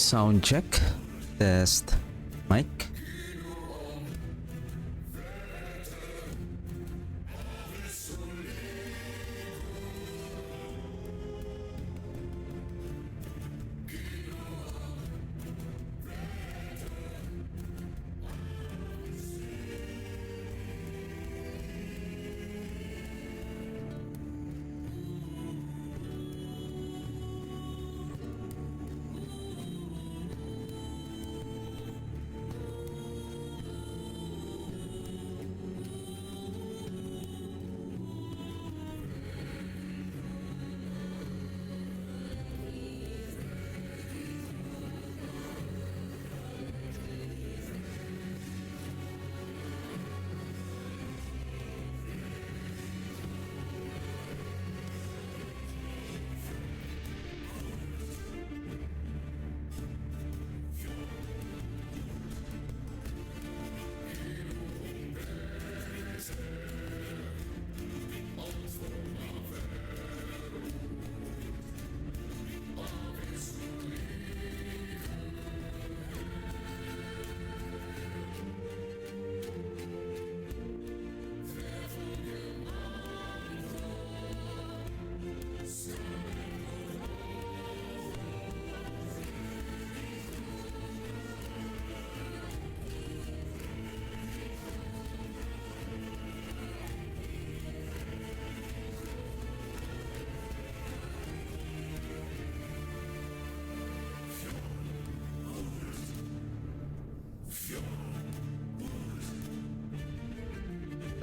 Sound check. Test. Mic.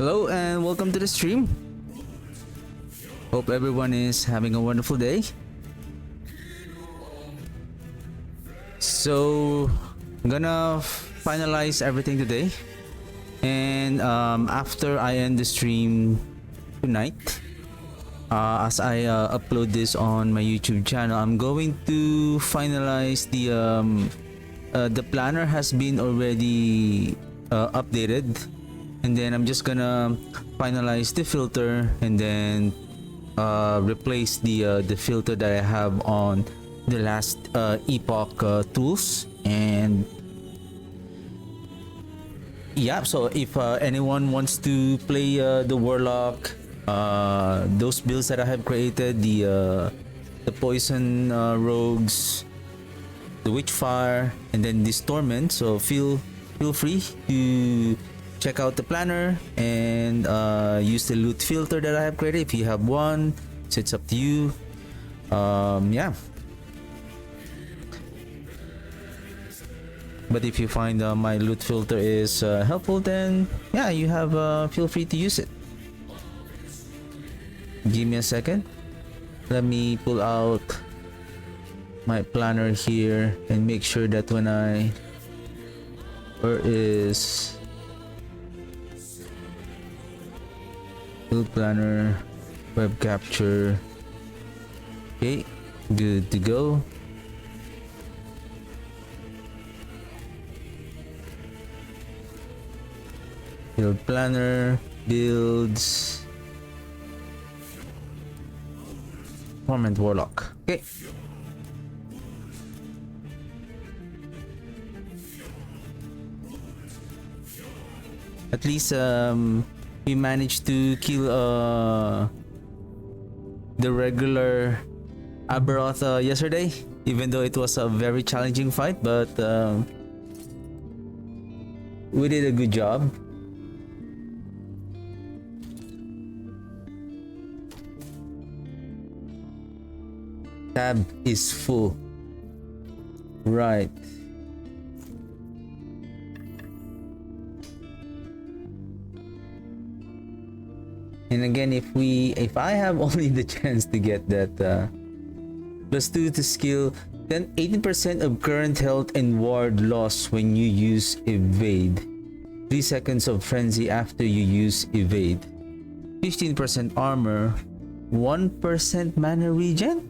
Hello and welcome to the stream. Hope everyone is having a wonderful day. So I'm gonna finalize everything today, and after I end the stream tonight, as I upload this on my YouTube channel, I'm going to finalize the planner has been already updated. And then I'm just gonna finalize the filter and then replace the filter that I have on the last epoch tools. And yeah, so if anyone wants to play the Warlock, those builds that I have created, the poison rogues, the Witchfire, and then this Torment, so feel free to check out the planner and use the loot filter that I have created if you have one. So it's up to you. Yeah, but if you find my loot filter is helpful, then yeah, you have feel free to use it. Give me a second. Let me pull out my planner here and make sure that when where is build planner, web capture. Okay, good to go. Build planner, builds, Torment Warlock. Okay. At least we managed to kill the regular Aberoth yesterday, even though it was a very challenging fight, but we did a good job. Tab is full. Right. And again, if I have only the chance to get that +2 to skill, then 18% of current health and ward loss when you use evade. 3 seconds of frenzy after you use evade. 15% armor, 1% mana regen.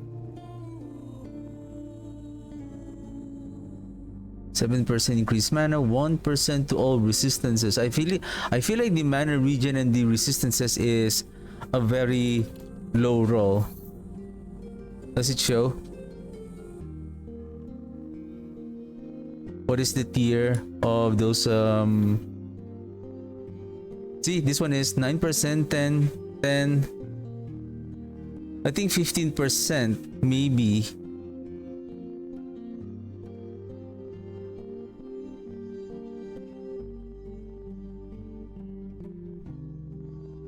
7% increased mana, 1% to all resistances. I feel like the mana regen and the resistances is a very low roll. Does it show? what is the tier of those see, this one is 9%, 10, 10. I think 15% maybe.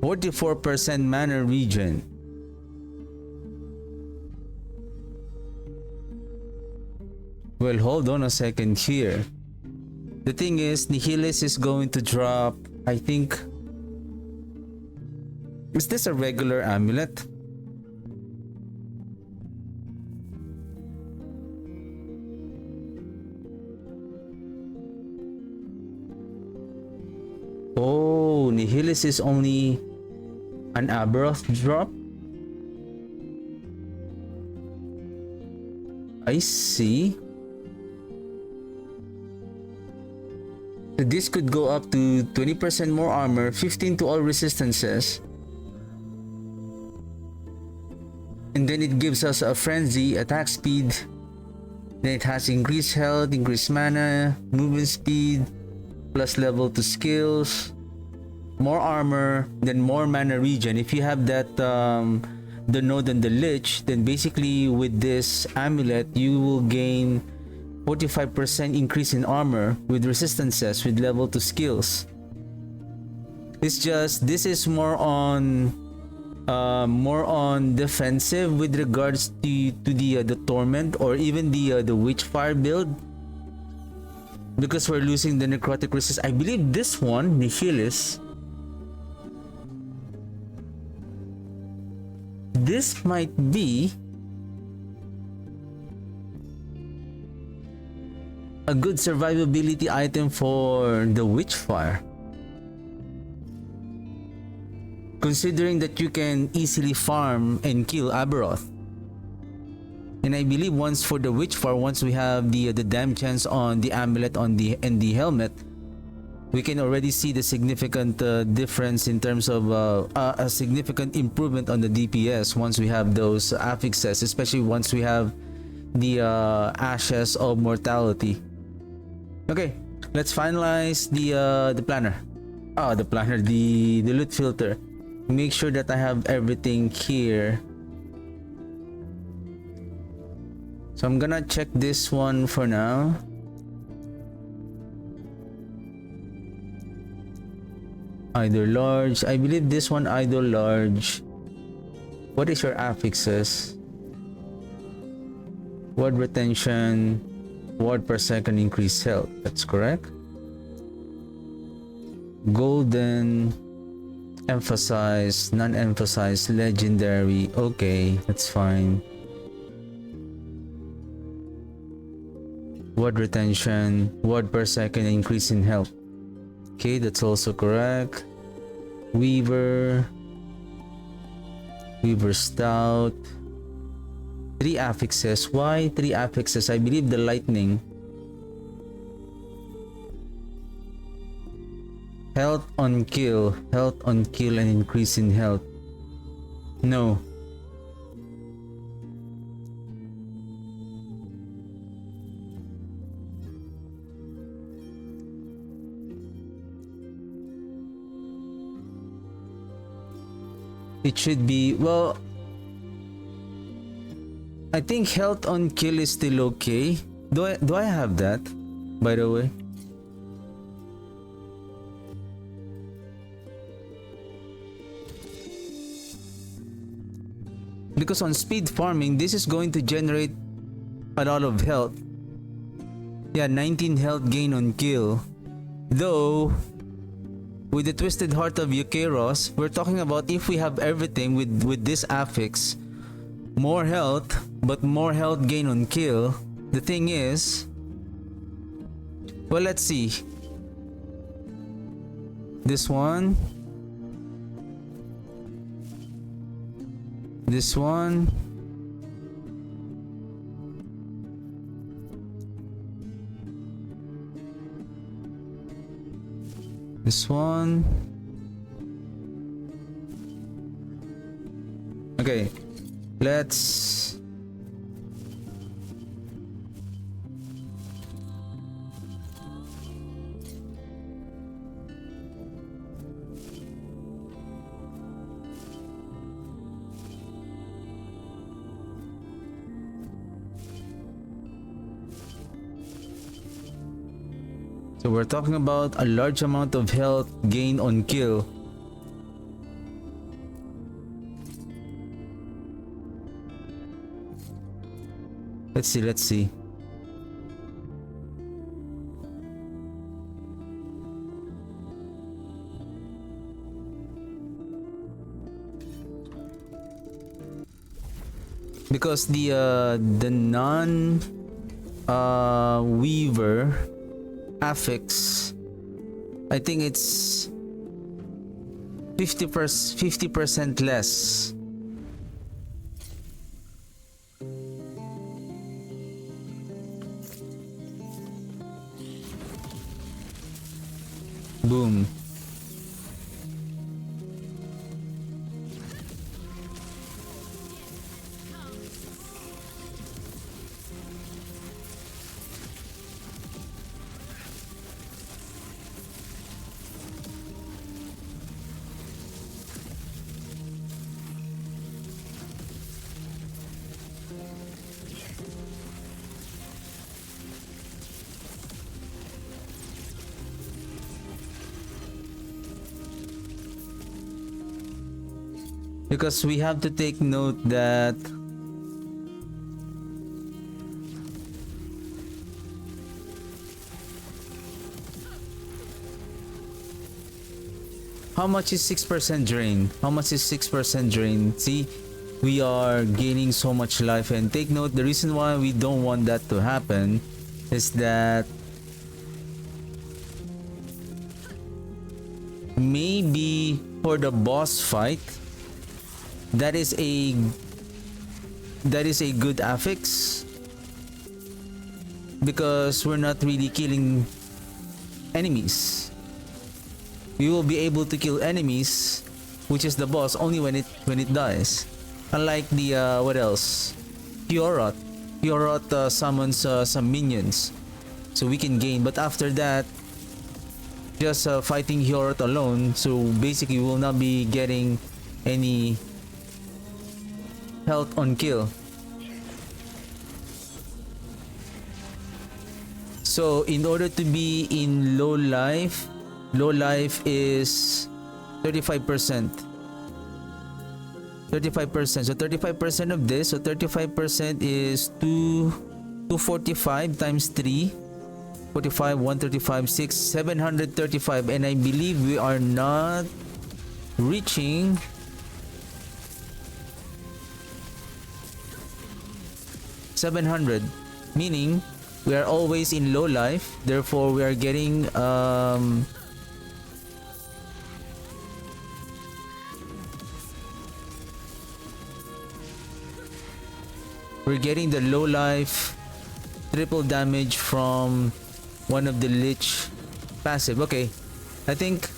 %44% mana regen. Well, hold on a second here. The thing is, Nihilus is going to drop, I think. Is this a regular amulet? Oh, Nihilus is only an Aberoth drop? I see. So this could go up to 20% more armor, 15 to all resistances. And then it gives us a frenzy, attack speed. Then it has increased health, increased mana, movement speed, plus level to skills, more armor, then more mana regen. If you have that the Node and the Lich, then basically with this amulet you will gain 45% increase in armor with resistances, with level to skills. It's just this is more on defensive with regards to the Torment or even the Witchfire build, because we're losing the necrotic resist. I believe this one, Nihilus, this might be a good survivability item for the Witchfire, considering that you can easily farm and kill Aberoth. And I believe once for the Witchfire, once we have the damn chance on the amulet and the helmet, we can already see the significant difference in terms of a significant improvement on the DPS once we have those affixes, especially once we have the Ashes of Mortality. Okay, let's finalize the planner. The planner, the loot filter. Make sure that I have everything here. So I'm gonna check this one for now. Either large. I believe this one either large. What is your affixes? Ward retention, ward per second, increased health. That's correct. Golden, emphasize, non-emphasize, legendary. Okay, that's fine. Ward retention, ward per second, increase in health. Okay, that's also correct. Weaver, Weaver Stout. 3 affixes. Why 3 affixes? I believe the lightning. Health on kill, and increase in health. No. It should be, well, I think health on kill is still okay. Do I have that, by the way? Because on speed farming, this is going to generate a lot of health. Yeah, 19 health gain on kill. Though, with the Twisted Heart of Eukeros, we're talking about if we have everything with this affix, more health, but more health gain on kill. The thing is, well, let's see. This one. This one. This one. Okay, let's So we're talking about a large amount of health gain on kill. Let's see. Because the non weaver affix, I think it's 50% less. Boom. Because we have to take note that how much is 6% drain? How much is 6% drain? See, we are gaining so much life, and take note, the reason why we don't want that to happen is that maybe for the boss fight, that is a good affix, because we're not really killing enemies. We will be able to kill enemies, which is the boss, only when it dies. Unlike the what else? Fiorot summons some minions, so we can gain. But after that, just fighting Fiorot alone, so basically we will not be getting any health on kill. So in order to be in low life is 35%. 35%. So 35% of this, so 35% is 245 times 3. 45, 135, 6, 735, and I believe we are not reaching $700, meaning we are always in low life, therefore we are getting we're getting the low life triple damage from one of the Lich passive. Okay, I think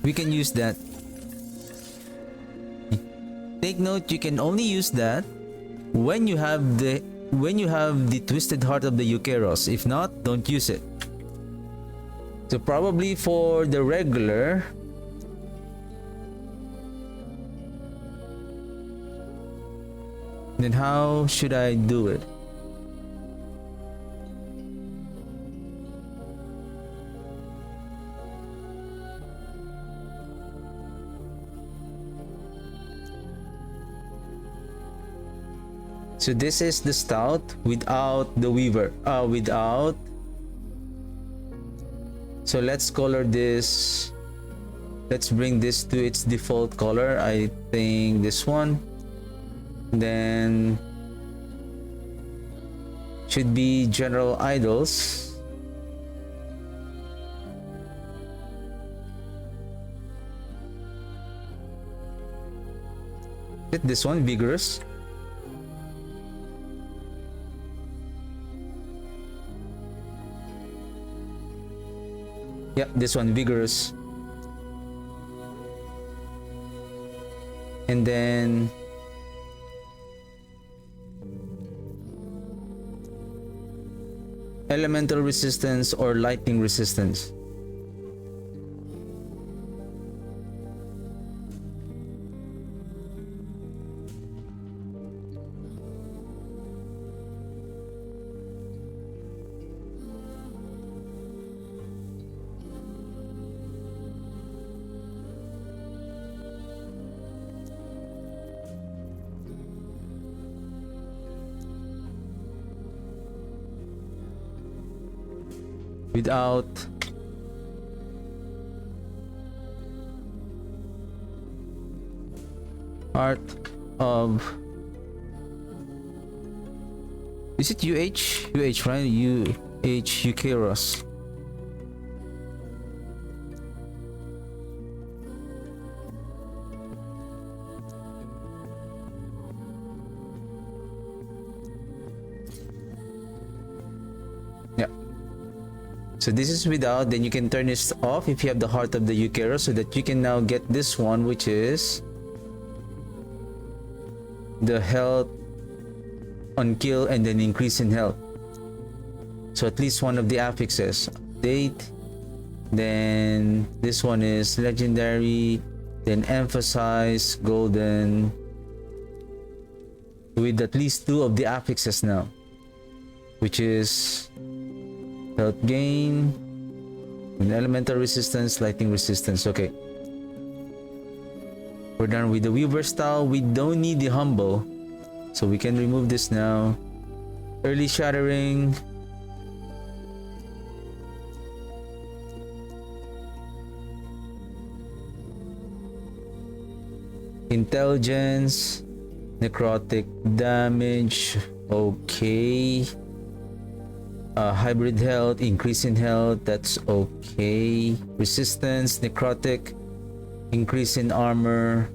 we can use that. Take note, you can only use that when you have the Twisted Heart of the Eukeros. If not, don't use it. So probably for the regular, then how should I do it? So this is the stout without the weaver. So let's color this. Let's bring this to its default color. I think this one. Then should be general idols. Hit this one, vigorous. Yeah, this one, vigorous. And then elemental resistance or lightning resistance. without Heart of, is it UH? UH, right? UH Eucharos. Yeah. So this is without, then you can turn this off if you have the Heart of the Eucharos, so that you can now get this one, which is the health on kill and then increase in health. So at least one of the affixes. Update. Then this one is legendary. Then emphasize, golden. With at least 2 of the affixes now. Which is health gain, and elemental resistance, lightning resistance. Okay. We're done with the Weaver style. We don't need the humble, so we can remove this now. Early shattering. Intelligence. Necrotic damage. Okay. Hybrid health. Increase in health. That's okay. Resistance. Necrotic. Increase in armor.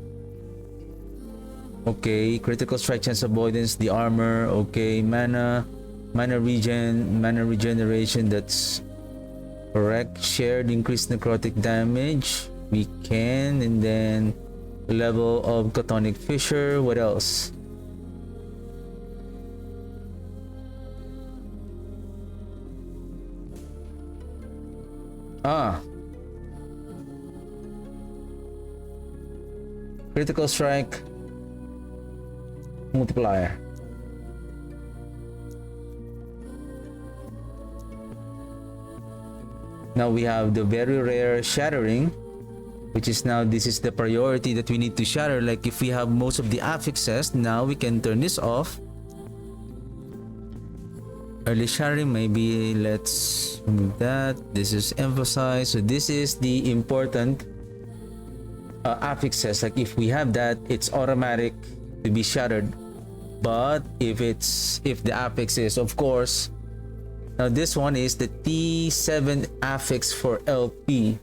Okay. Critical strike chance avoidance. The armor. Okay. Mana regeneration. That's correct. Shared increased necrotic damage. We can. And then level of Chthonic Fissure. What else? Critical strike multiplier. Now we have the very rare shattering, which is now, this is the priority that we need to shatter. Like if we have most of the affixes, now we can turn this off. Early shattering, maybe let's remove that. This is emphasize. So this is the important affixes. Like if we have that, it's automatic to be shattered. But if the affix is, of course, now this one is the T7 affix for LP.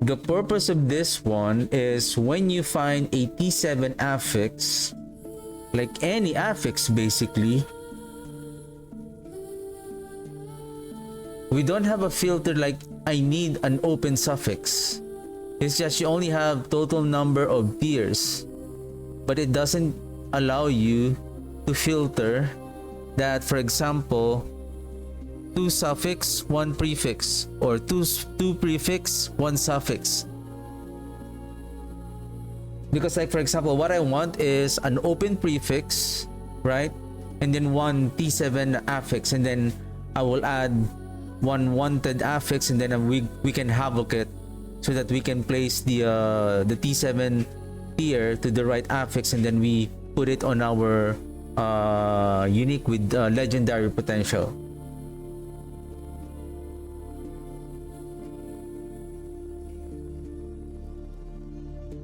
The purpose of this one is when you find a T7 affix, like any affix basically, we don't have a filter like I need an open suffix. It's just you only have total number of tiers, but it doesn't allow you to filter that, for example, 2 suffix 1 prefix, or 2 prefix 1 suffix. Because like for example, what I want is an open prefix, right, and then 1 T7 affix, and then I will add 1 wanted affix, and then we can havoc it so that we can place the T7 tier to the right affix, and then we put it on our unique with legendary potential.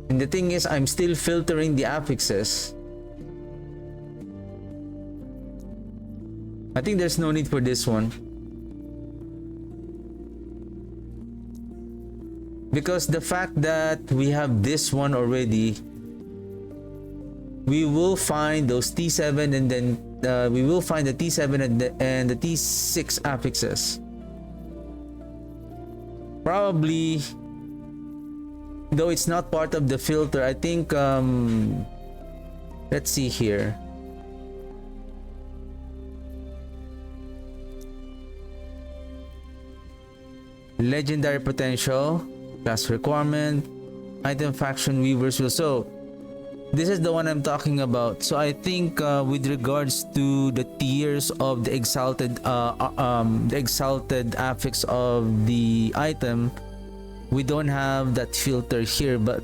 And the thing is, I'm still filtering the affixes. I think there's no need for this one, because the fact that we have this one already, we will find those T7, and then we will find the T7 and the T6 affixes. Probably, though it's not part of the filter, I think, let's see here. Legendary potential, class requirement, item faction weavers will. So this is the one I'm talking about. So I think with regards to the tiers of the exalted affix of the item, we don't have that filter here, but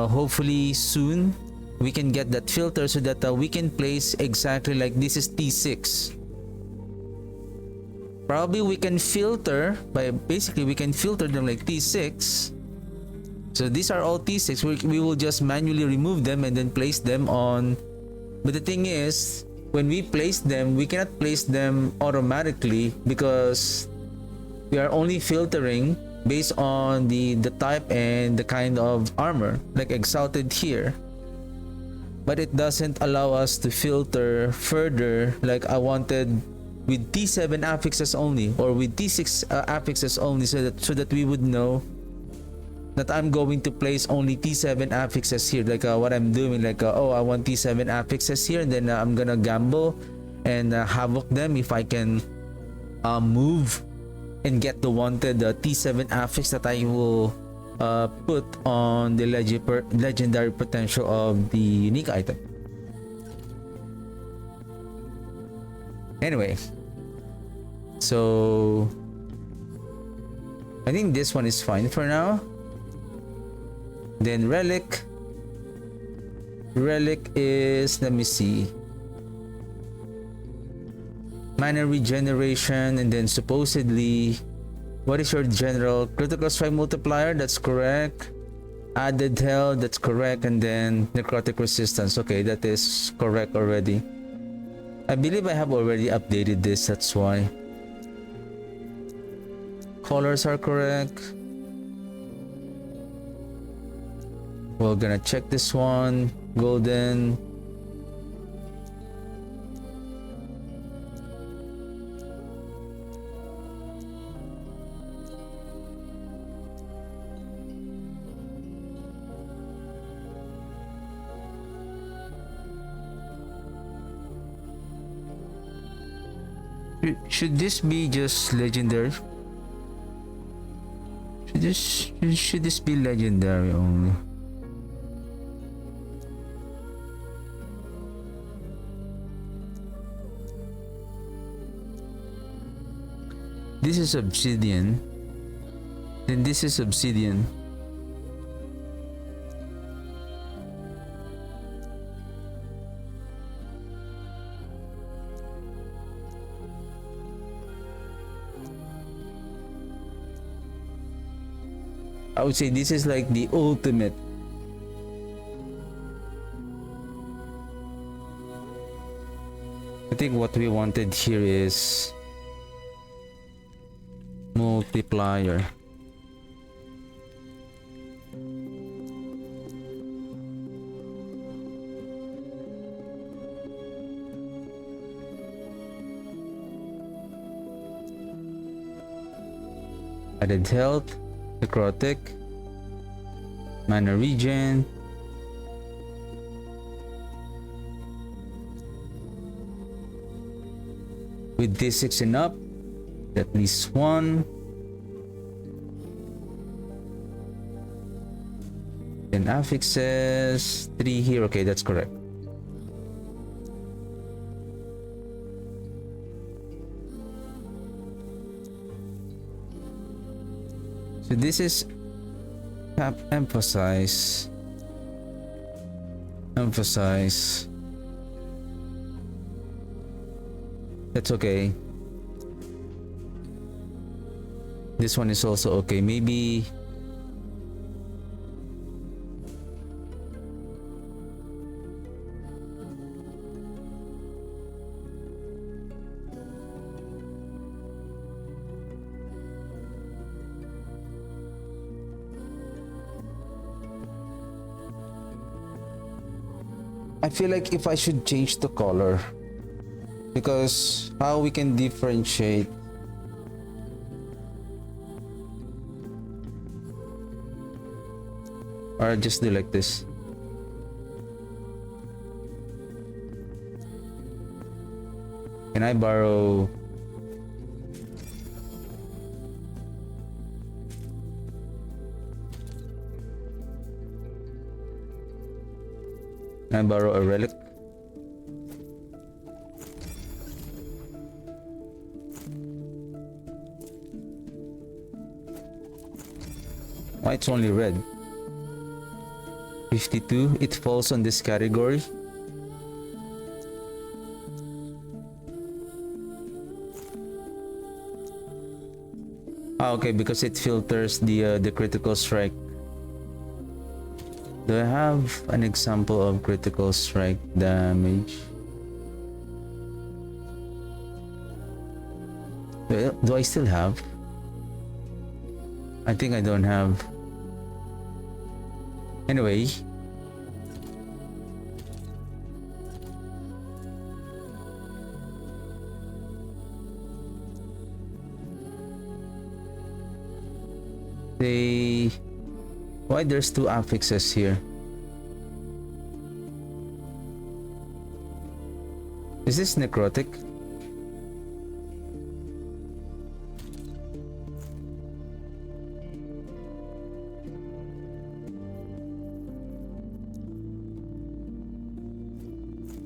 hopefully soon we can get that filter so that we can place exactly like this is T6. Probably we can filter by basically we can filter them like T6. So these are all T6. We will just manually remove them and then place them on. But the thing is, when we place them, we cannot place them automatically because we are only filtering based on the type and the kind of armor, like exalted here. But it doesn't allow us to filter further like I wanted with T7 affixes only or with T6 affixes only, so that we would know that I'm going to place only T7 affixes here, like what I'm doing, like oh, I want T7 affixes here, and then I'm gonna gamble and havoc them if I can move and get the wanted T7 affix that I will put on the legendary potential of the unique item. Anyway, so I think this one is fine for now. Then relic is, let me see, mana regeneration, and then supposedly, what is your general critical strike multiplier? That's correct. Added health, that's correct. And then necrotic resistance, okay, that is correct already. I believe I have already updated this, that's why. Colors are correct. We're gonna check this one. Golden. Should this be just legendary? Should this be legendary only? This is obsidian. Then this is obsidian. I would say this is like the ultimate. I think what we wanted here is multiplier. Added health, necrotic, mana regen, with D6 and up, at least one. Then affixes 3 here. Okay, that's correct. So this is emphasize. That's okay. This one is also okay. Maybe I feel like if I should change the color, because how we can differentiate. Or just do like this. Can I borrow? Can I borrow a relic? Why it's only red? 52. It falls on this category. Okay, because it filters the critical strike. Do I have an example of critical strike damage? Do I still have? I think I don't have. Anyway. Why there's two affixes here? Is this necrotic?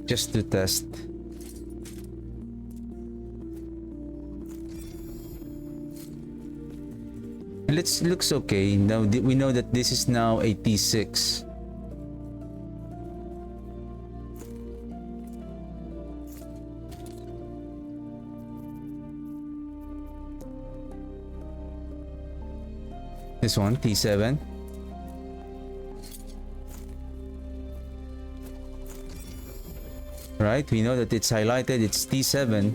Just to test. And it looks okay. Now we know that this is now a T6. This one, T7. Right, we know that it's highlighted, it's T7.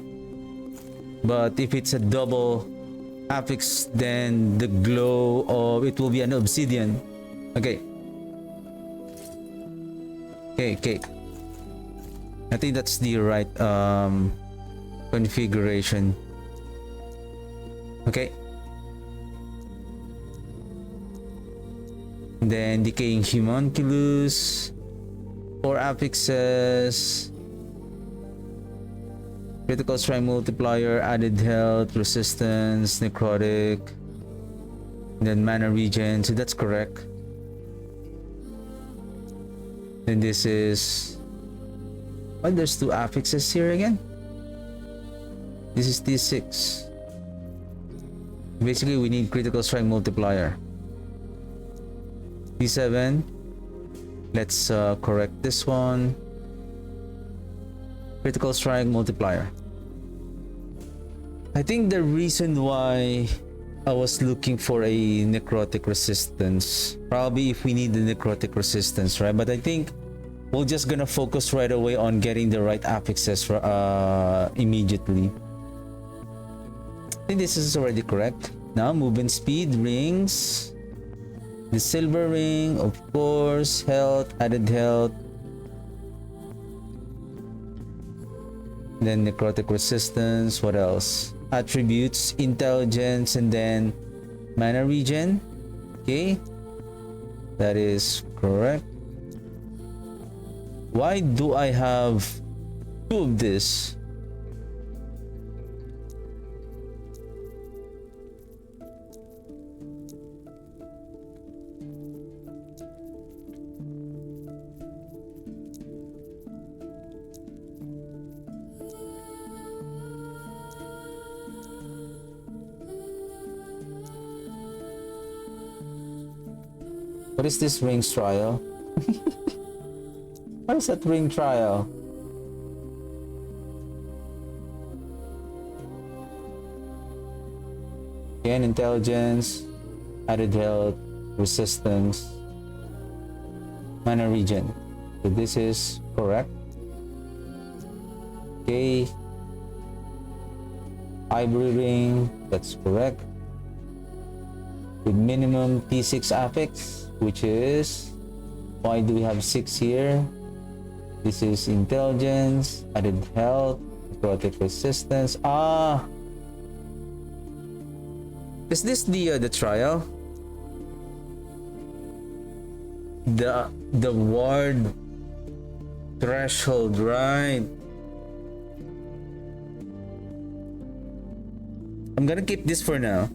But if it's a double affix, then the glow of it will be an obsidian. Okay. Okay. I think that's the right configuration. Okay. Then decaying homunculus, 4 affixes, critical strike multiplier, added health, resistance, necrotic, then mana regen. So that's correct. Then this is, oh, there's 2 affixes here again. This is T6. Basically we need critical strike multiplier. T7. Let's correct this one. Critical strike multiplier. I think the reason why I was looking for a necrotic resistance, probably if we need the necrotic resistance, right? But I think we're just gonna focus right away on getting the right affixes for immediately. I think this is already correct. Now movement speed, rings, the silver ring, of course, health, added health, then necrotic resistance. What else? Attributes, intelligence, and then mana regen. Okay, that is correct. Why do I have 2 of this? What is this rings trial? What is that ring trial? Again, intelligence, added health, resistance, mana regen. So this is correct. Okay. Ivory ring, that's correct. With minimum T6 affix, which is, why do we have 6 here? This is intelligence, added health, necrotic resistance. Is this the trial? The ward threshold, right? I'm gonna keep this for now.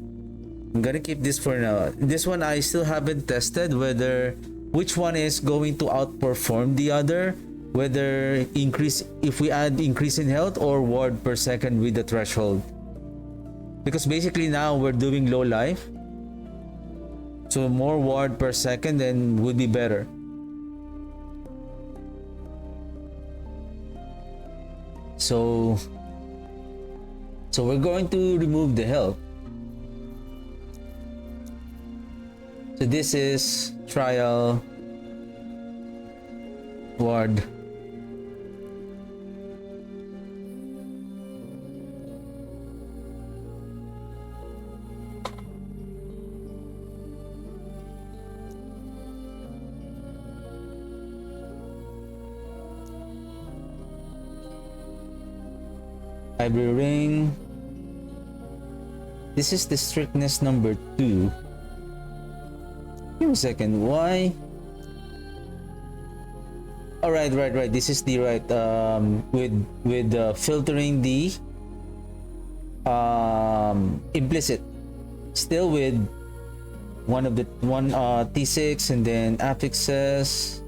This one I still haven't tested whether which one is going to outperform the other, whether if we add increase in health or ward per second with the threshold. Because basically now we're doing low life, so more ward per second then would be better. So we're going to remove the health. So this is trial ward. Library ring. This is the strictness number 2. Give me a second. Why? All right. This is the right with filtering the implicit. Still with one T6 and then affixes,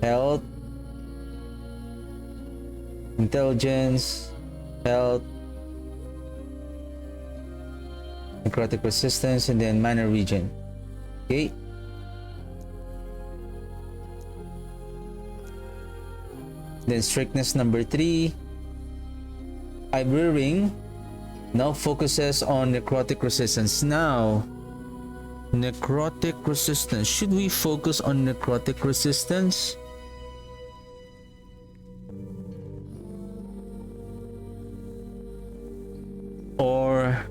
health, intelligence, health, necrotic resistance, and then mana regen. Okay. Then strictness number 3, Ivory Ring, now focuses on necrotic resistance. Now, necrotic resistance. Should we focus on necrotic resistance? Or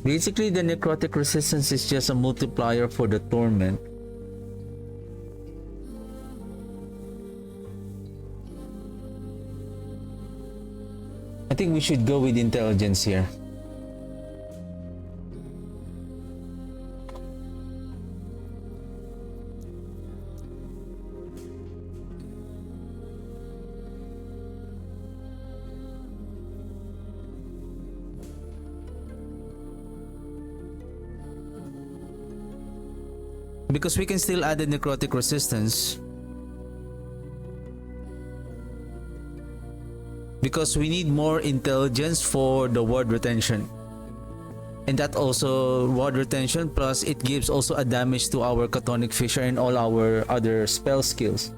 basically the necrotic resistance is just a multiplier for the torment. I think we should go with intelligence here. Because we can still add the necrotic resistance. Because we need more intelligence for the ward retention. And that also ward retention plus it gives also a damage to our Chthonic Fissure and all our other spell skills.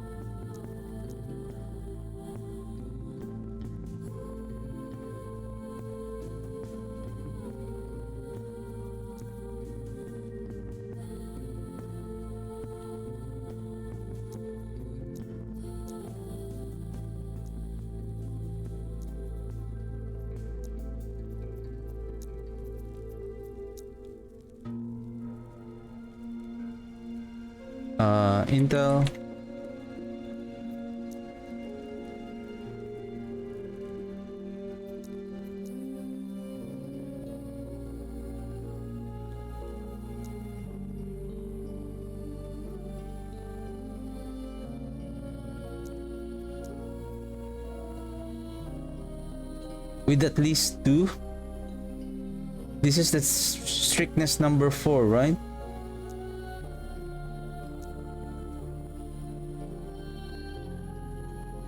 Intel. With at least 2. This is the strictness number 4, right?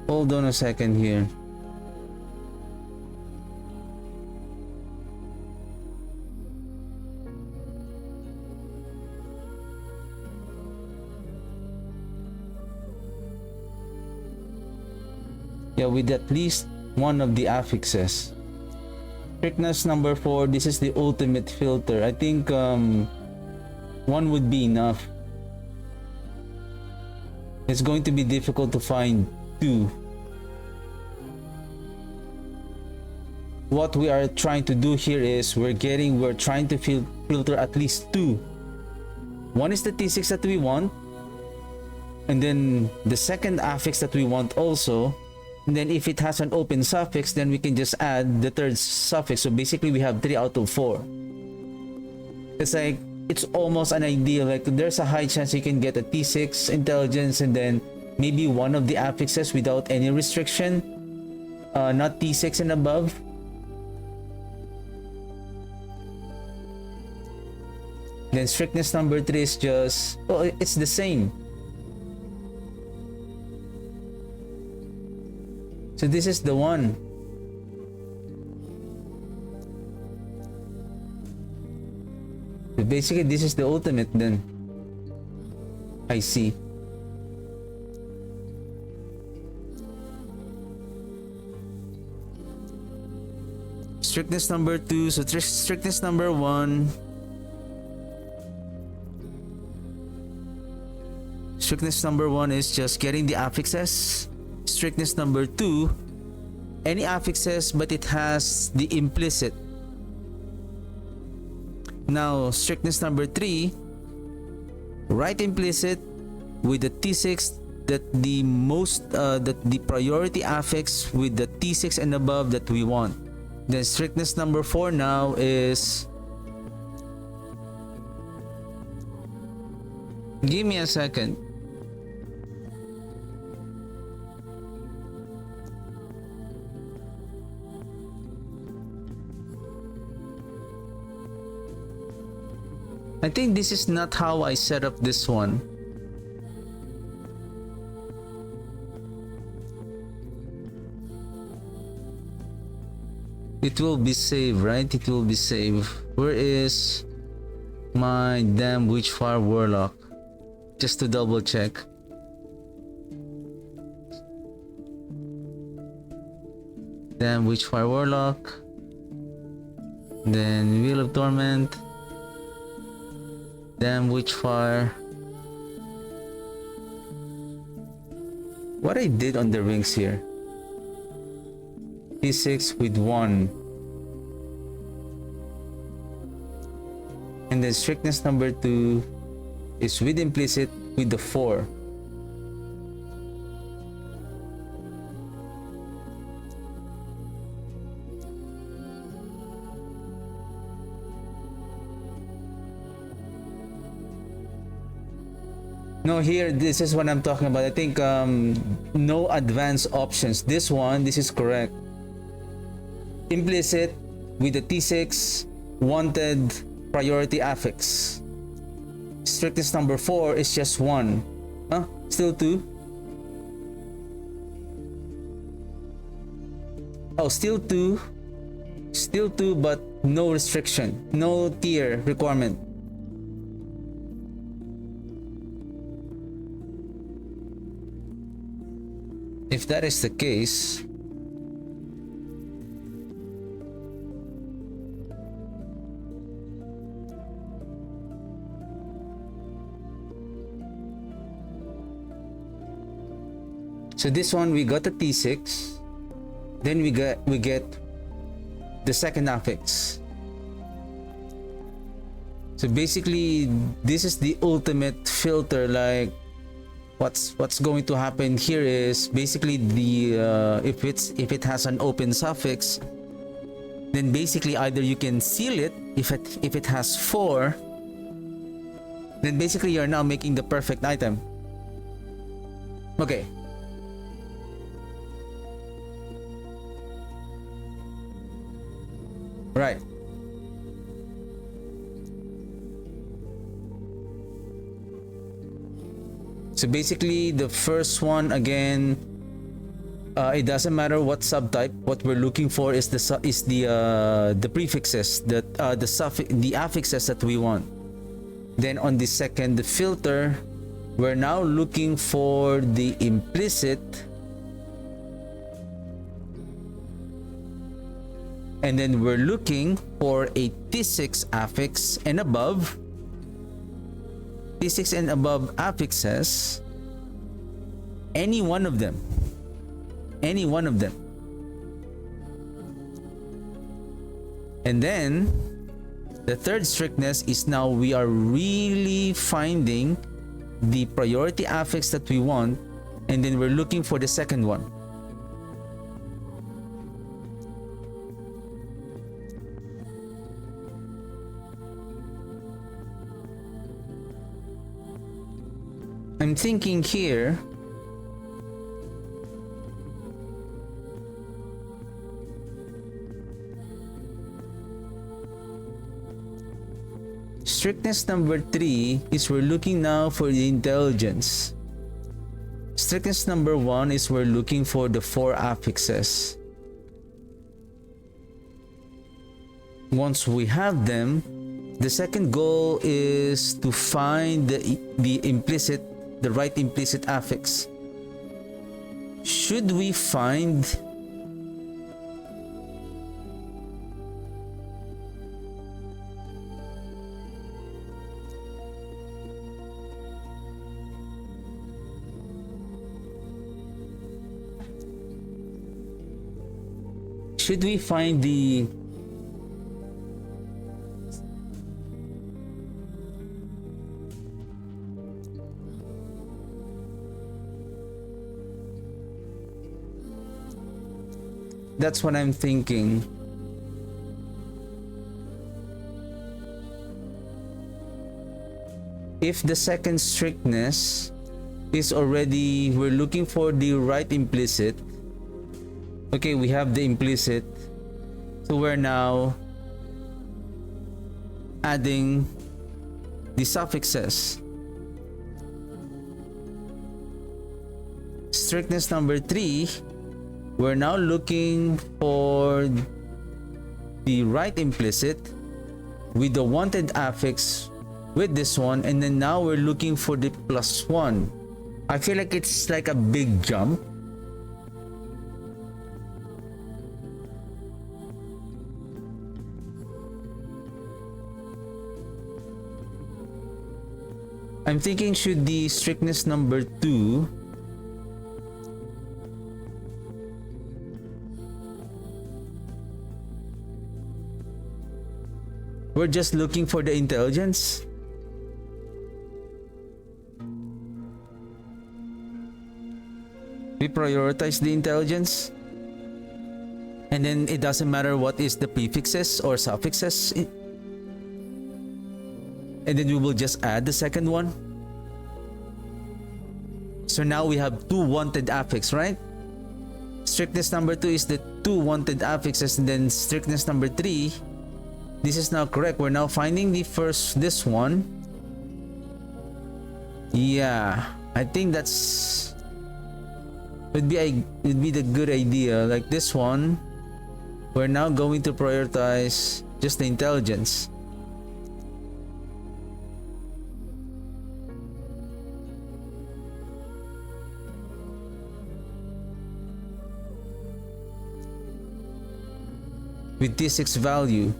Hold on a second here. Yeah, with at least one of the affixes. Strictness number 4, this is the ultimate filter. I think one would be enough. It's going to be difficult to find 2. What we are trying to do here is we're trying to filter at least 2. One is the T6 that we want, and then the second affix that we want also, and then if it has an open suffix, then we can just add the third suffix. So basically we have 3 out of 4. It's like, it's almost an ideal, like there's a high chance you can get a T6 intelligence and then maybe one of the affixes without any restriction, not T6 and above. Then strictness number 3 is just, oh, it's the same. So this is the one. So basically this is the ultimate then. I see. Strictness number 2. So strictness number 1. Strictness number 1 is just getting the affixes. Strictness number 2, any affixes but it has the implicit. Now strictness number 3, write implicit with the T6 that the priority affix with the T6 and above that we want. Then strictness number 4 now is, give me a second. I think this is not how I set up this one. It will be saved, right? It will be saved. Where is my Damned-Witchfire Warlock? Just to double check. Damned-Witchfire Warlock. Then Wheel of Torment. Damned-Witchfire. What I did on the rings here. T6 with 1. And then strictness number 2 is with implicit with the 4. No, here, this is what I'm talking about. I think no advanced options. This is correct. Implicit with the T6, wanted priority affix. Strictness number 4 is just 1. Huh? Still 2? Oh, still 2. Still 2, but no restriction. No tier requirement. If that is the case, so this one we got the T6, then we get the second affix. So basically this is the ultimate filter. Like what's going to happen here is basically the if it has an open suffix, then basically either you can seal it. If it has 4, then basically you're now making the perfect item. Okay. Right. So basically the first one again, it doesn't matter what subtype. What we're looking for is the prefixes, the affixes that we want. Then on the second, the filter, we're now looking for the implicit, and then we're looking for a T6 affix and above. T6 and above affixes, any one of them. And then the third strictness is now we are really finding the priority affix that we want, and then we're looking for the second one. I'm thinking here, strictness number 3 is we're looking now for the intelligence. Strictness number 1 is we're looking for the 4 affixes. Once we have them, the second goal is to find the implicit the right implicit affix. Should we find the That's what I'm thinking. If the second strictness is already, we're looking for the right implicit. Okay, we have the implicit. So we're now adding the suffixes. Strictness number 3, we're now looking for the right implicit with the wanted affix with this one, and then now we're looking for the +1. I feel like it's like a big jump. I'm thinking, should the strictness number 2 we're just looking for the intelligence? We prioritize the intelligence, and then it doesn't matter what is the prefixes or suffixes, and then we will just add the second one. So now we have 2 wanted affix, right? Strictness number 2 is the 2 wanted affixes, and then strictness number 3, this is now correct. We're now finding the first, this one. Yeah, I think that's would be the good idea. Like this one, we're now going to prioritize just the intelligence. With D6 value.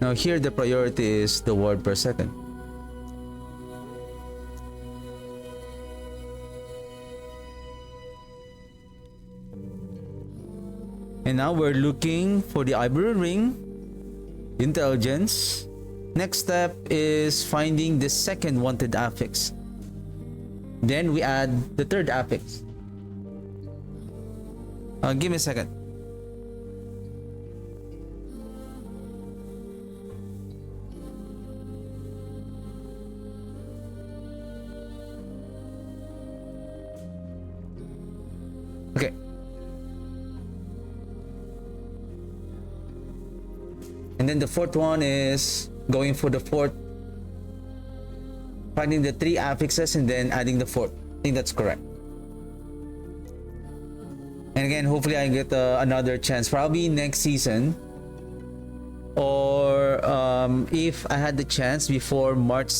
Now here the priority is the word per second. And now we're looking for the ivory ring, intelligence. Next step is finding the second wanted affix. Then we add the third affix. Give me a second. Okay. And then the fourth one is going for the fourth, finding the 3 affixes and then adding the fourth. I think that's correct. And again, hopefully I get another chance, probably next season, or if I had the chance before March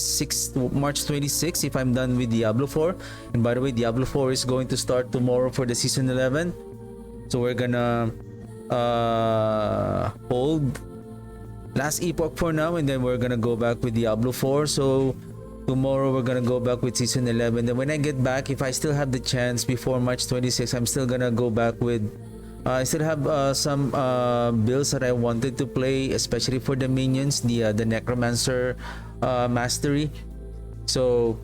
26, if I'm done with Diablo 4. And by the way, Diablo 4 is going to start tomorrow for the season 11, so we're gonna hold Last Epoch for now, and then we're gonna go back with Diablo 4. So tomorrow we're gonna go back with season 11. Then when I get back, if I still have the chance before March 26, I'm still gonna go back with I still have some builds that I wanted to play, especially for the minions, the Necromancer mastery. So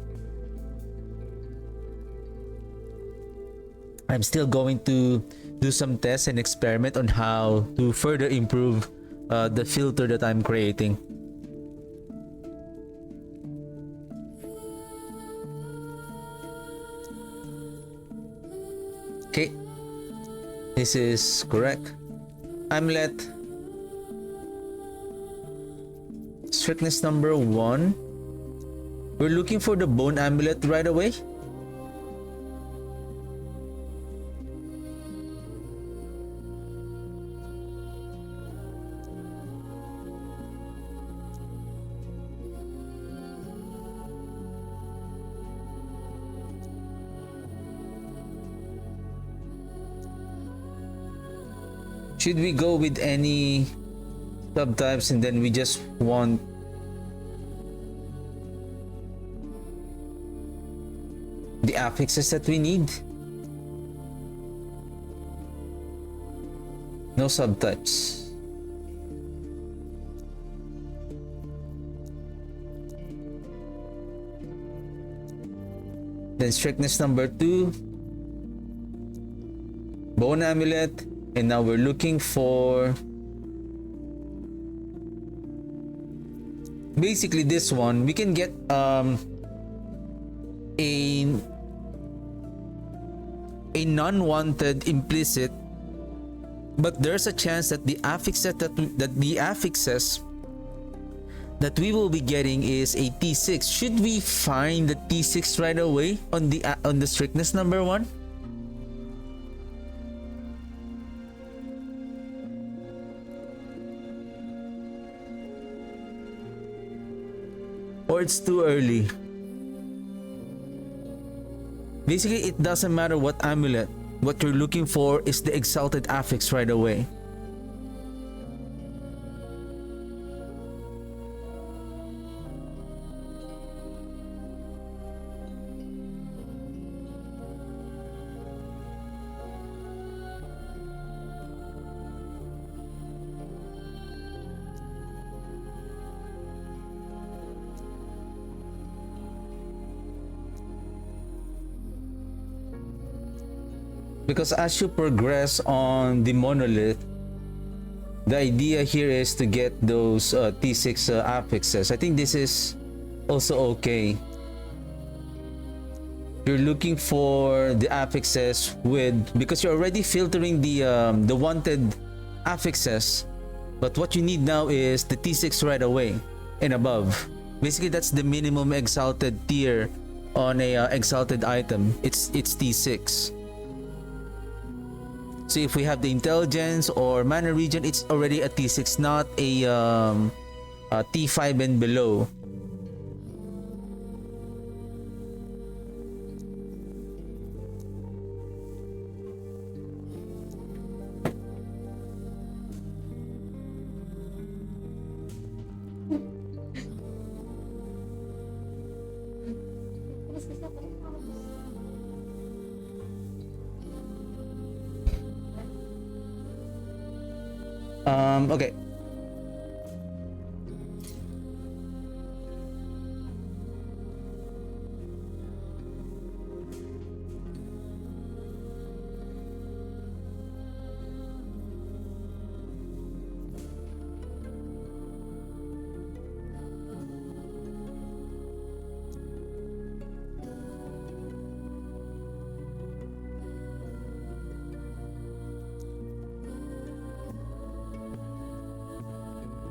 I'm still going to do some tests and experiment on how to further improve the filter that I'm creating. Okay, this is correct. Amulet, strictness number 1. We're looking for the bone amulet right away. Should we go with any subtypes and then we just want the affixes that we need? No subtypes. Then strictness number 2, bone amulet, and now we're looking for basically this one. We can get a non-wanted implicit, but there's a chance that the affixes that we will be getting is a T6. Should we find the T6 right away on the strictness number 1? Or it's too early? Basically, it doesn't matter what amulet. What you're looking for is the exalted affix right away. Because as you progress on the monolith, the idea here is to get those T6 affixes. I think this is also okay. You're looking for the affixes because you're already filtering the wanted affixes, but what you need now is the T6 right away and above. Basically, that's the minimum exalted tier on a exalted item. It's T6. So if we have the intelligence or mana region, it's already a T6, not a T5 and below. Okay.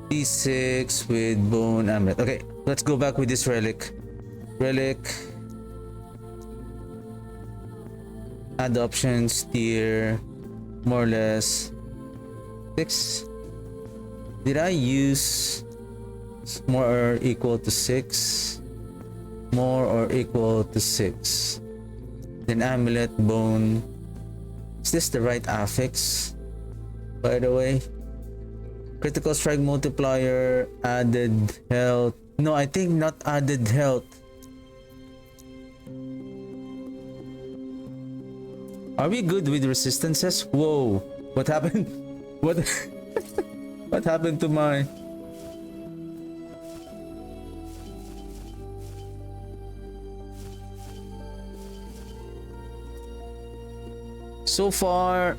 T6 with bone amulet. Okay, let's go back with this relic. Add options, tier, more or less 6. Did I use more or equal to 6? More or equal to 6. Then amulet, bone. Is this the right affix, by the way? Critical strike multiplier, added health. No, I think not added health. Are we good with resistances? Whoa, what happened? What what happened to my... So far,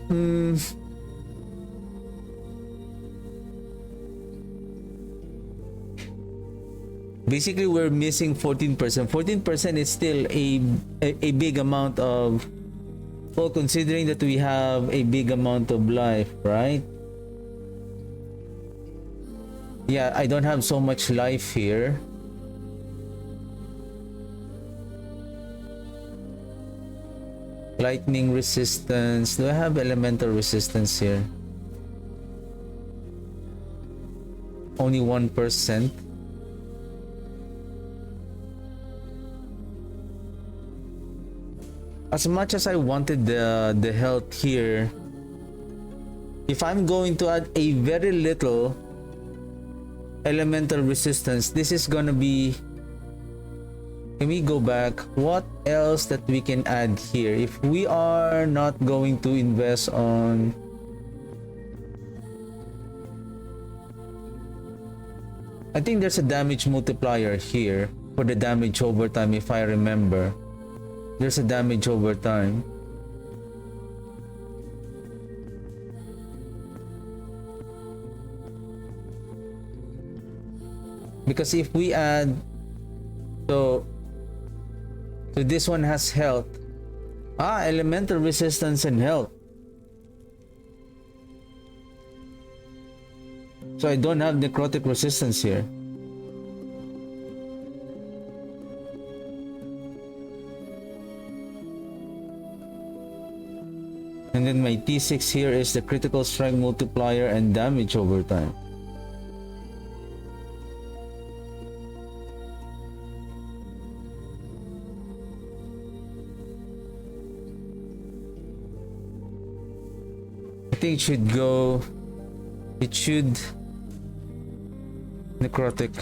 basically we're missing 14%. 14% is still a big amount of... Well, considering that we have a big amount of life, right? Yeah, I don't have so much life here. Lightning resistance. Do I have elemental resistance here? Only 1%. As much as I wanted the health here, if I'm going to add a very little elemental resistance, this is gonna be... Can we go back? What else that we can add here if we are not going to invest on... I think there's a damage multiplier here for the damage over time, if I remember. There's a damage over time. Because if we add... So this one has health. Elemental resistance and health. So I don't have necrotic resistance here. And then my T6 here is the critical strength multiplier and damage over time. I think it should go... It should... Necrotic.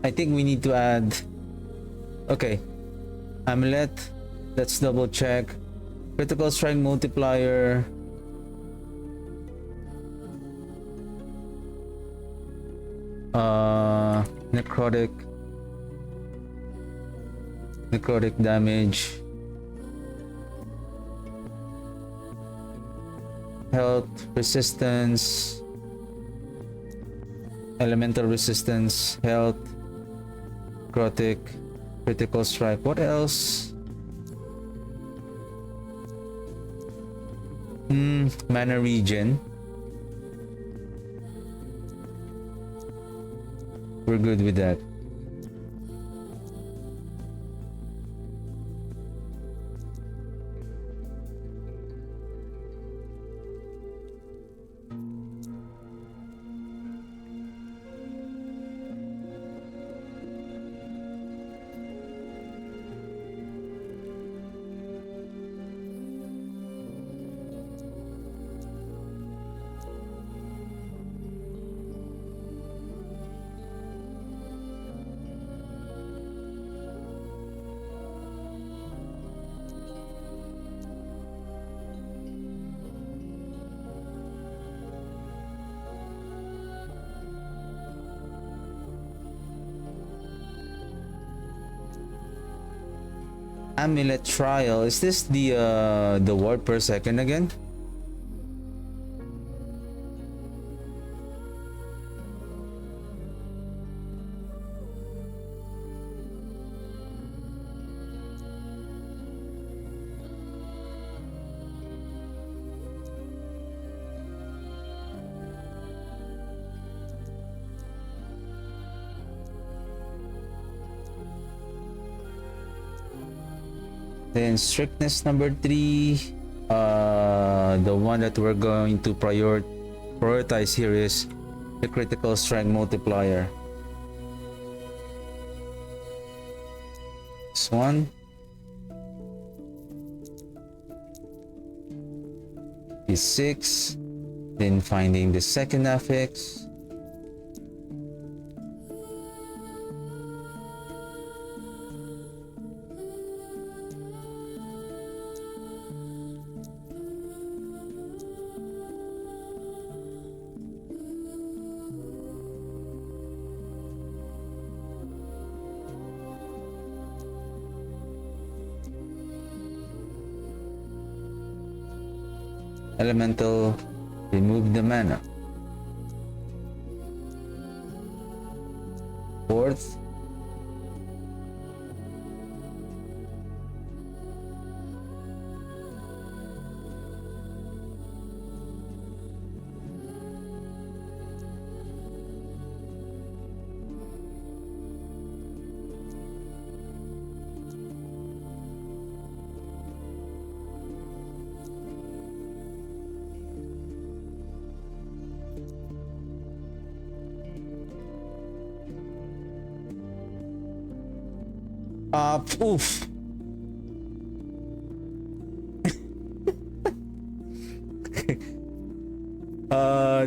I think we need to add... Okay. Amulet. Let's double check. Critical strength multiplier. Necrotic. Necrotic damage. Health, resistance. Elemental resistance, health. Necrotic. Critical strike. What else? Mana regen. We're good with that. Amulet trial. Is this the word per second again? Then strictness number 3, the one that we're going to prioritize here is the critical strength multiplier. This one. P6. Then finding the second affix. Elemental, remove the mana. Fourth, oof.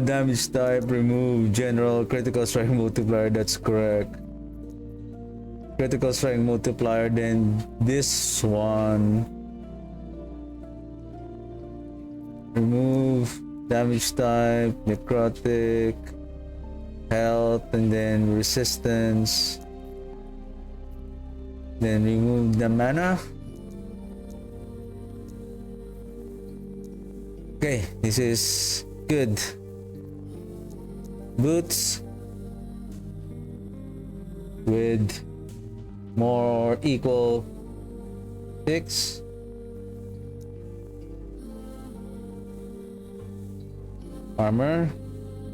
Damage type, remove general, critical strike multiplier, that's correct. Critical strike multiplier, then this one. Remove damage type, necrotic, health, and then resistance. Then remove the mana. Okay, this is good. Boots with more equal 6. Armor,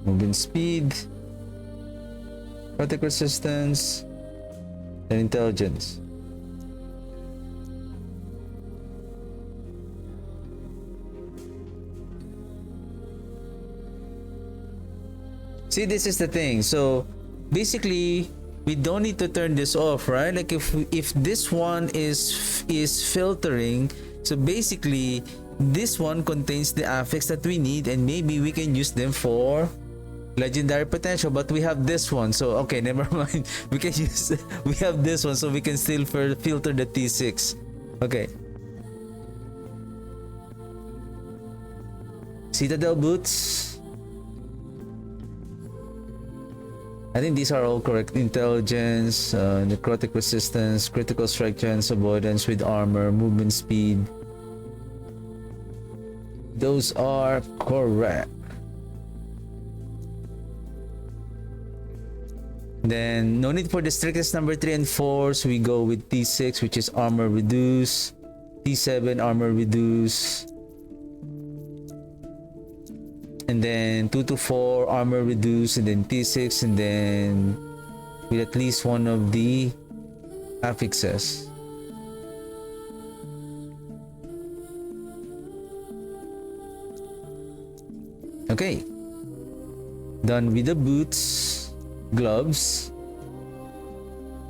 movement speed, protect resistance, and intelligence. See, this is the thing. So basically, we don't need to turn this off, right? Like if this one is filtering, so basically this one contains the affix that we need, and maybe we can use them for legendary potential. But we have this one, so okay, never mind. We can use we have this one, so we can still filter the T6. Okay. Citadel boots. I think these are all correct. Intelligence, necrotic resistance, critical strike chance avoidance with armor, movement speed. Those are correct. Then no need for the strictest number 3 and 4, so we go with T6, which is armor reduce. T7 armor reduce. And then 2 to 4 armor reduce, and then T6, and then with at least one of the affixes. Okay, done with the boots, gloves.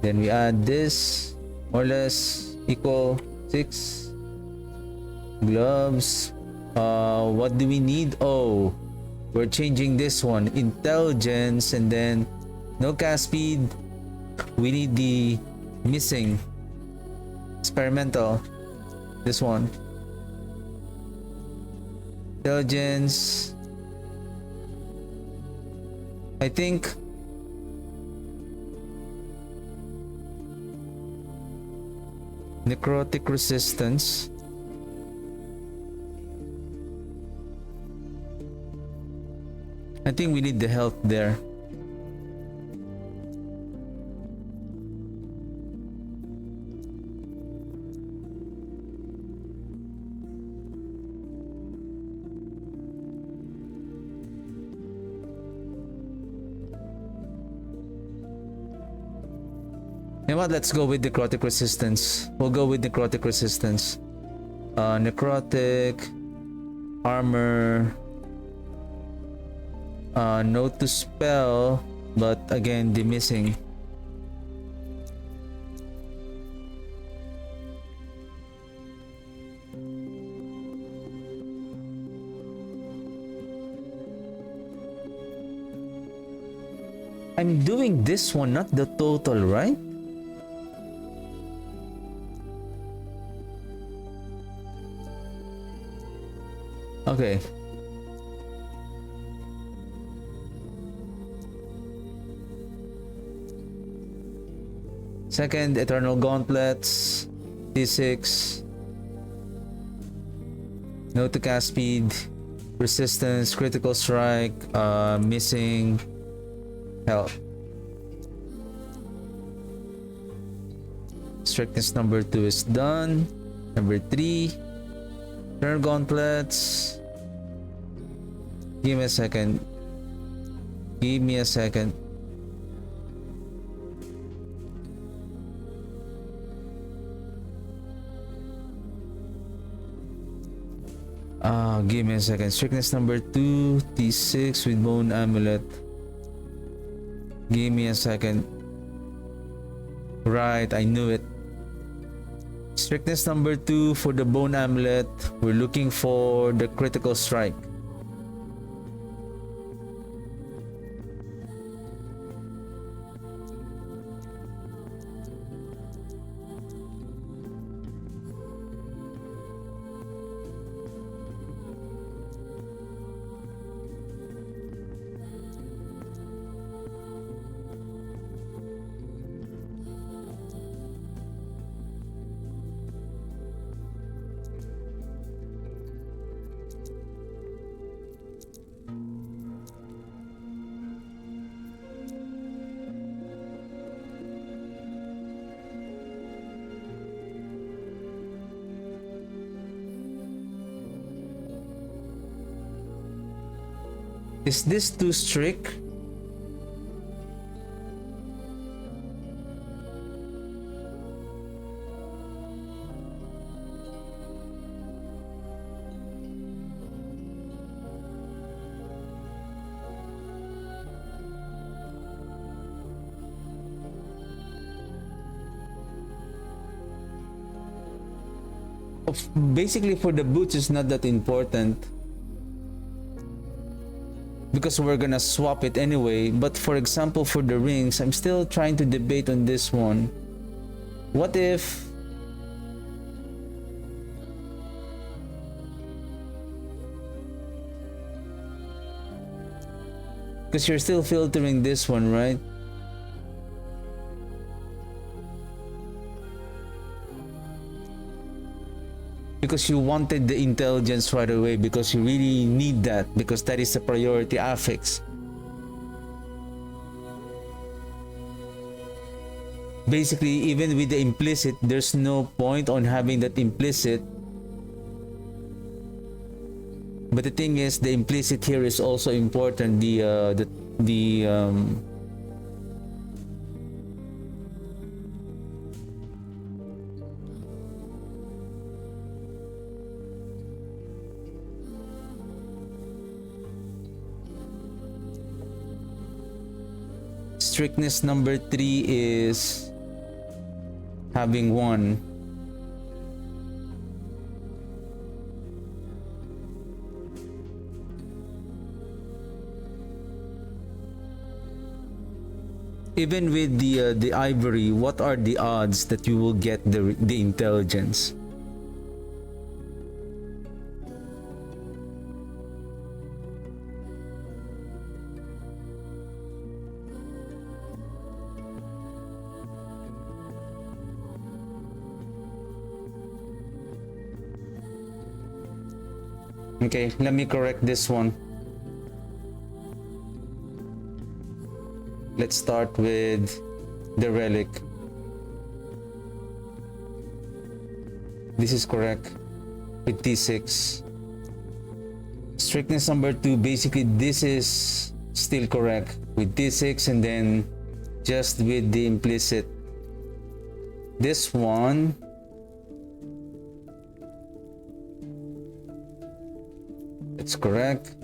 Then we add this, more or less equal 6 gloves. What do we need? Oh, we're changing this one, intelligence, and then no cast speed. We need the missing experimental, this one, intelligence. I think necrotic resistance. I think we need the health there. You know what? Let's go with necrotic resistance. We'll go with necrotic resistance. Necrotic, armor. Note to spell, but again, the missing. I'm doing this one, not the total, right? Okay. Second, Eternal Gauntlets, T6. No to cast speed, resistance, critical strike, missing health. Strictness number 2 is done. Number 3, turn gauntlets. Give me a second. Give me a second. Give me a second. Strictness number 2, T6 with bone amulet. Give me a second. Right, I knew it. Strictness number 2 for the bone amulet. We're looking for the critical strike. Is this too strict? Basically, for the boots, it's not that important, because we're gonna swap it anyway. But for example, for the rings, I'm still trying to debate on this one. What if because you're still filtering this one, right? Because you wanted the intelligence right away, because you really need that, because that is a priority affix. Basically, even with the implicit, there's no point on having that implicit. But the thing is, the implicit here is also important. Strictness number 3 is having 1. Even with the ivory, what are the odds that you will get the intelligence? Okay, let me correct this one. Let's start with the relic. This is correct with T6. Strictness number 2, basically this is still correct with T6, and then just with the implicit. This one, it's correct.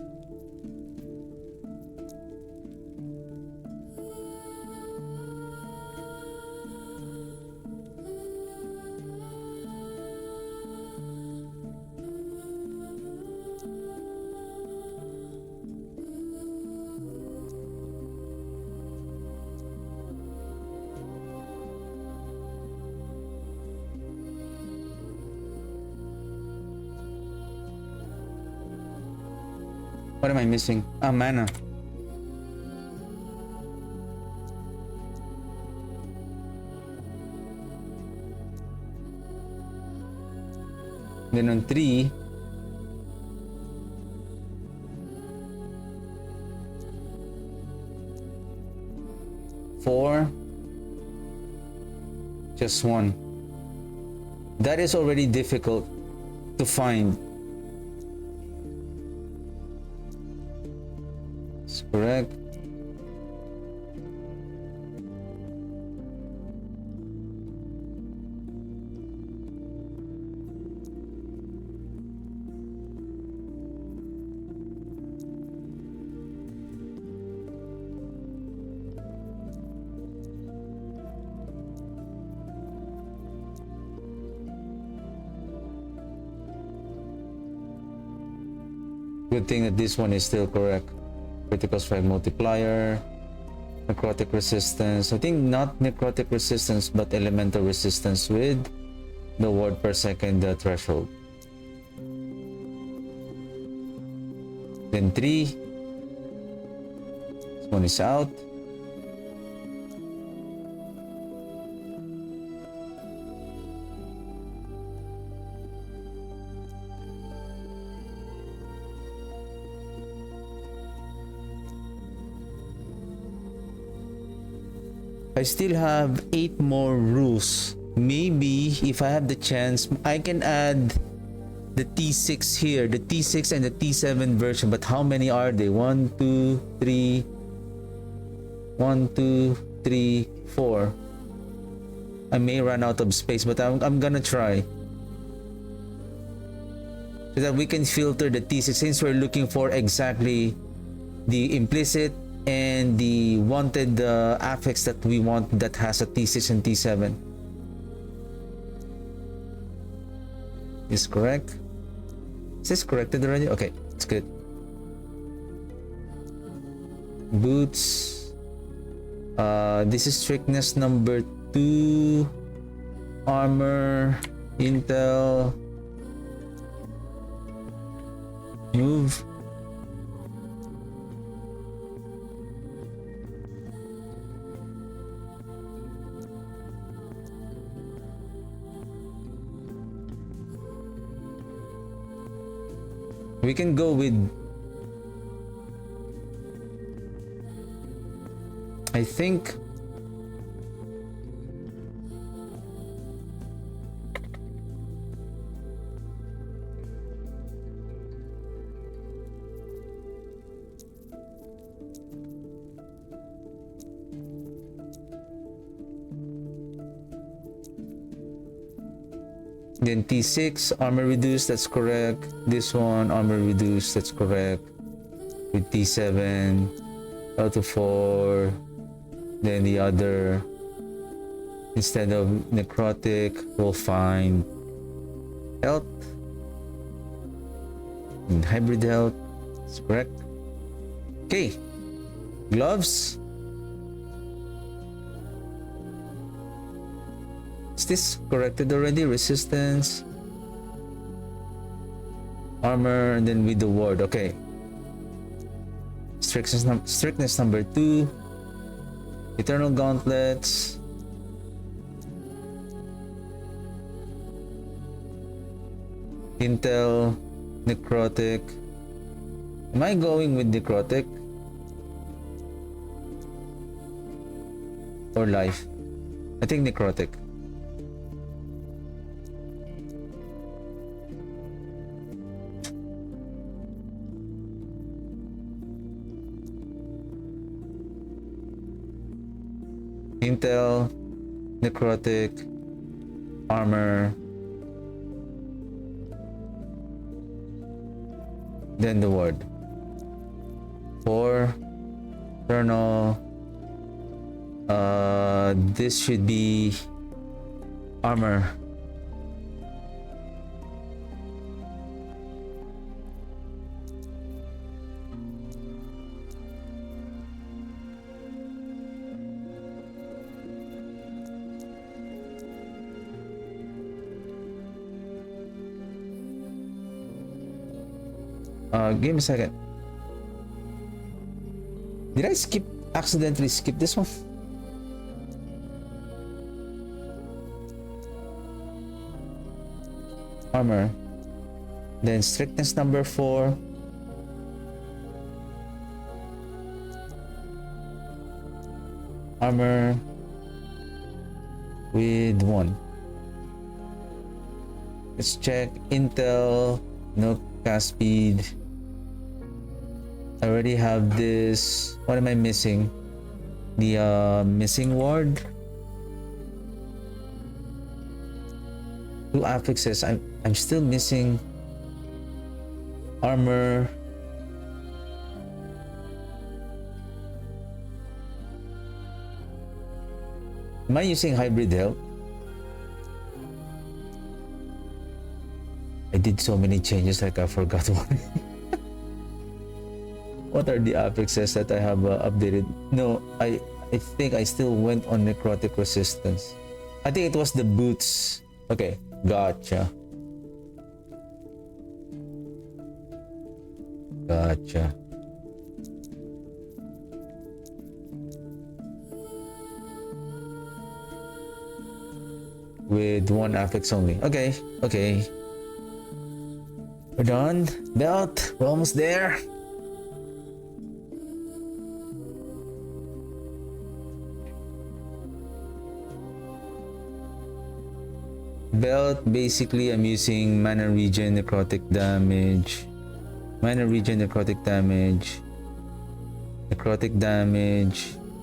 What am I missing? Ah, mana. Then on 3, 4, just 1. That is already difficult to find. That's correct. Good thing that this one is still correct. Critical strike multiplier, necrotic resistance. I think not necrotic resistance, but elemental resistance with the ward per second threshold. Then 3. This one is out. I still have 8 more rules. Maybe if I have the chance, I can add the T6 here, the T6 and the T7 version. But how many are they? 1, 2, 3, 1, 2, 3, 4. I may run out of space, but I'm gonna try, so that we can filter the T6, since we're looking for exactly the implicit and the wanted affix that we want, that has a T6 and T7. Is correct? Is this corrected already? Okay, it's good. Boots. This is strictness number 2. Armor. Intel. Move. We can go with, I think, then T6, armor reduced, that's correct. This one, armor reduced, that's correct. With T7, out to 4. Then the other, instead of necrotic, we'll find health. And hybrid health, that's correct. Okay, gloves. Is this corrected already? Resistance, armor, and then with the ward. Okay. Strictness number 2. Eternal gauntlets. Intel, necrotic. Am I going with necrotic or life? I think necrotic. Intel, necrotic, armor, then the ward. 4, eternal. This should be armor. Give me a second. Did I accidentally skip this one? Armor. Then strictness number 4. armor with 1. Let's check intel, no cast speed. I already have this. What am I missing? The missing ward. 2 affixes. I'm still missing armor. Am I using hybrid help? I did so many changes like I forgot one. What are the affixes that I have updated? No, I think I still went on necrotic resistance. I think it was the boots. Okay, gotcha. Gotcha. With 1 affix only. Okay, okay. We're done. Belt, we're almost there. Belt, basically I'm using mana regen, necrotic damage, mana regen, necrotic damage,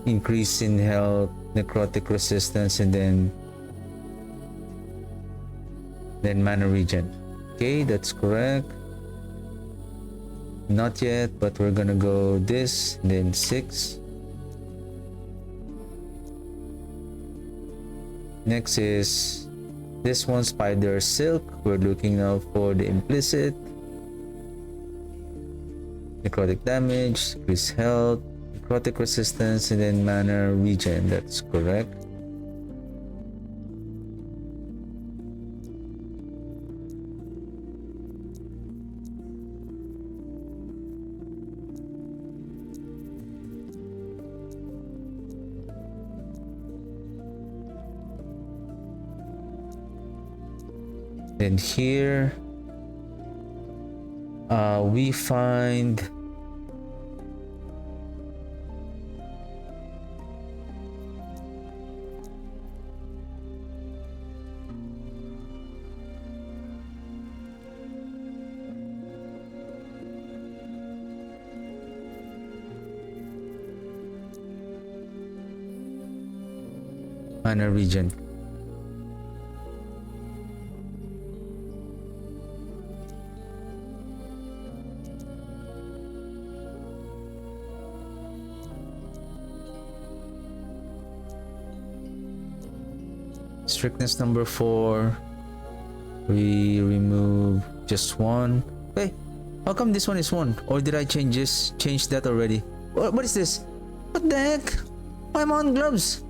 increase in health, necrotic resistance, and then mana regen. Okay, that's correct. Not yet, but we're gonna go this, then 6. Next is this one, Spider Silk. We're looking now for the implicit. Necrotic damage, increase health, necrotic resistance, and then mana regen. That's correct. Then here we find mana regen. Strictness number 4. We remove just 1. Hey, how come this one is 1? Or did I change that already? What is this? What the heck? Why am I on gloves?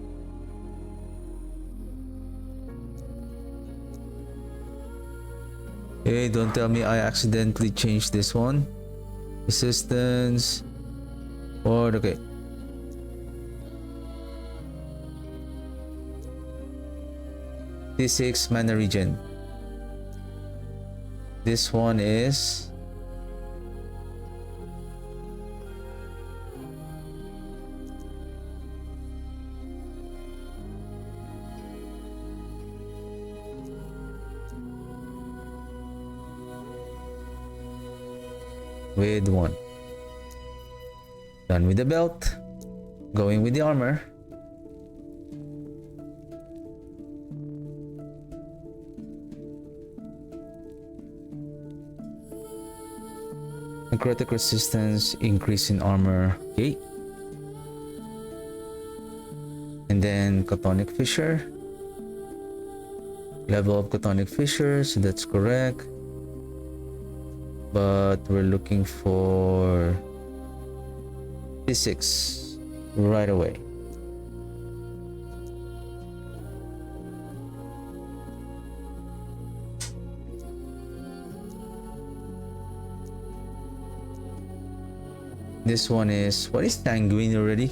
Hey, don't tell me I accidentally changed this one. Resistance. Or okay. D6 mana regen. This one is with 1. Done with the belt. Going with the armor. Necrotic resistance, increase in armor. Okay. And then Chthonic Fissure. Level of Chthonic Fissure, so that's correct. But we're looking for D6 right away. This one is, what is sanguine already?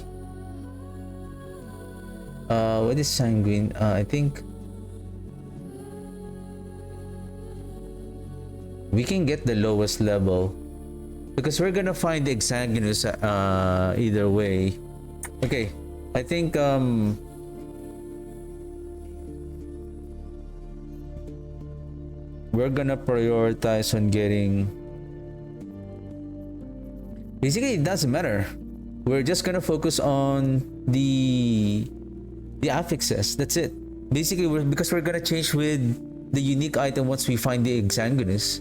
What is sanguine? I think we can get the lowest level because we're gonna find the exsanguinous either way. Okay, I think we're gonna prioritize on getting. Basically, it doesn't matter. We're just gonna focus on the affixes. That's it. Basically, because we're gonna change with the unique item once we find the Exsanguinous.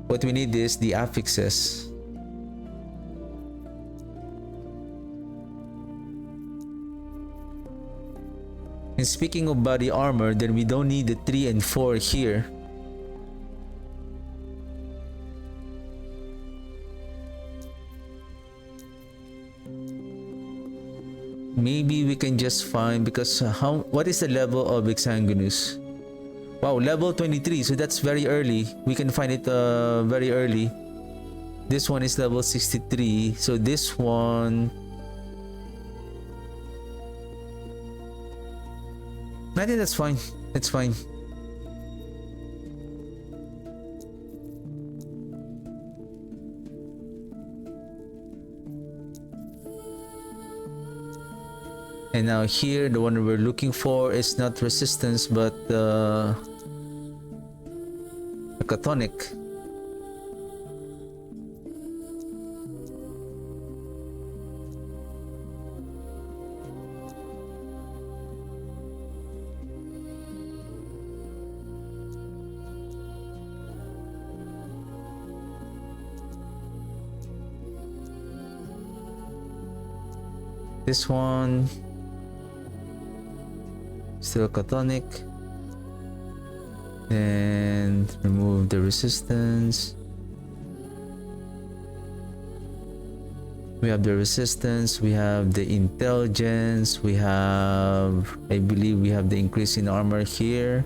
What we need is the affixes. And speaking of body armor, then we don't need the 3 and 4 here. Maybe we can just find, because what is the level of Exsanguinous? Wow, level 23, so that's very early. We can find it very early. This one is level 63, so this one, I think that's fine. It's fine. And now here, the one we're looking for is not resistance, but a Chthonic. This one, still Chthonic. And remove the resistance. We have the resistance, we have the intelligence, we have, I believe we have the increase in armor here.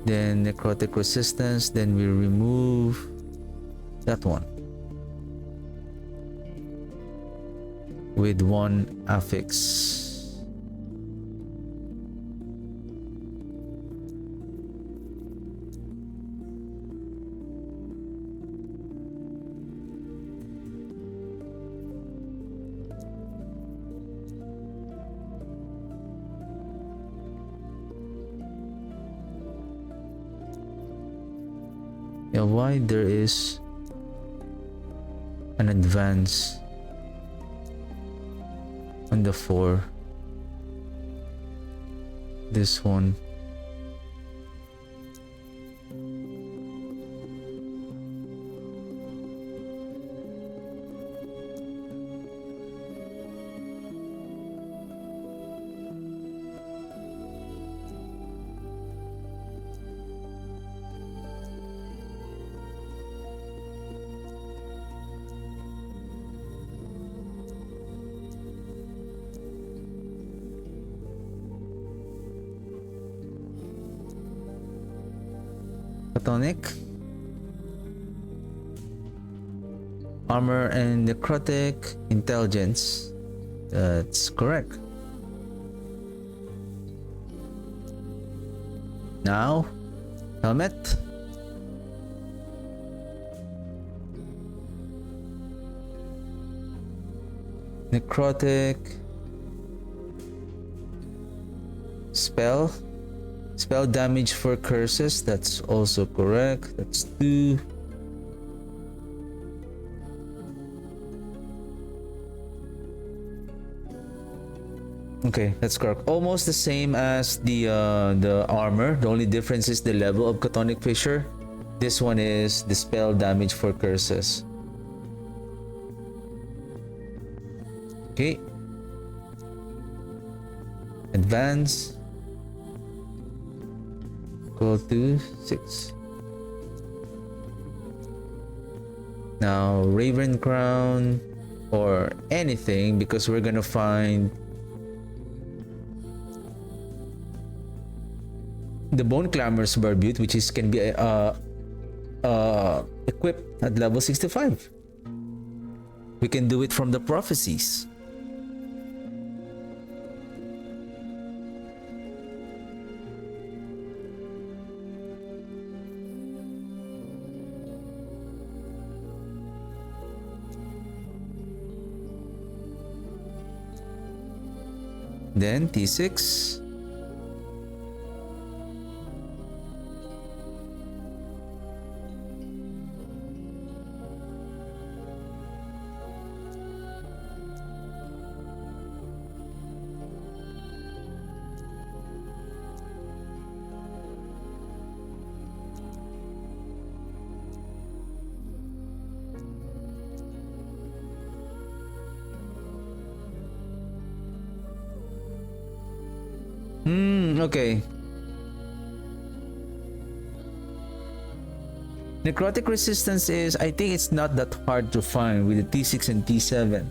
Then necrotic resistance, then we remove that one. With 1 affix. Yeah, why there is an advance on the 4? This one. Chthonic, armor and necrotic, intelligence. That's correct. Now, helmet. Necrotic. Spell damage for curses, that's also correct. That's 2. Okay, that's correct. Almost the same as the armor. The only difference is the level of Chthonic Fissure. This one is the spell damage for curses. Okay. Advance. Go to 6. Now Raven Crown or anything, because we're gonna find the Bone Clamor's Barbute, which is can be equipped at level 65. We can do it from the prophecies. Then T6. Okay. Necrotic resistance is, I think it's not that hard to find with the T6 and T7.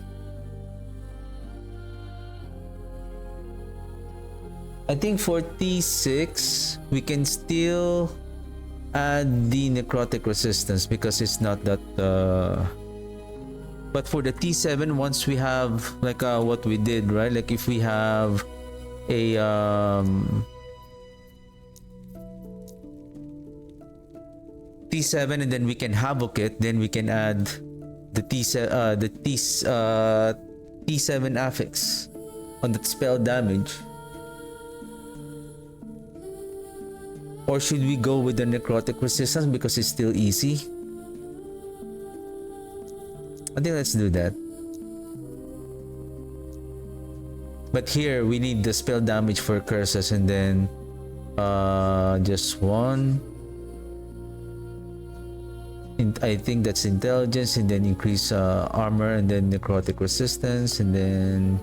I think for T6, we can still add the necrotic resistance because it's not that but for the T7, once we have like what we did, right? Like if we have a T7 and then we can havoc it, then we can add the T7 affix on that spell damage. Or should we go with the necrotic resistance because it's still easy? I think let's do that. But here we need the spell damage for curses and then just one. I think that's intelligence and then increase armor and then necrotic resistance and then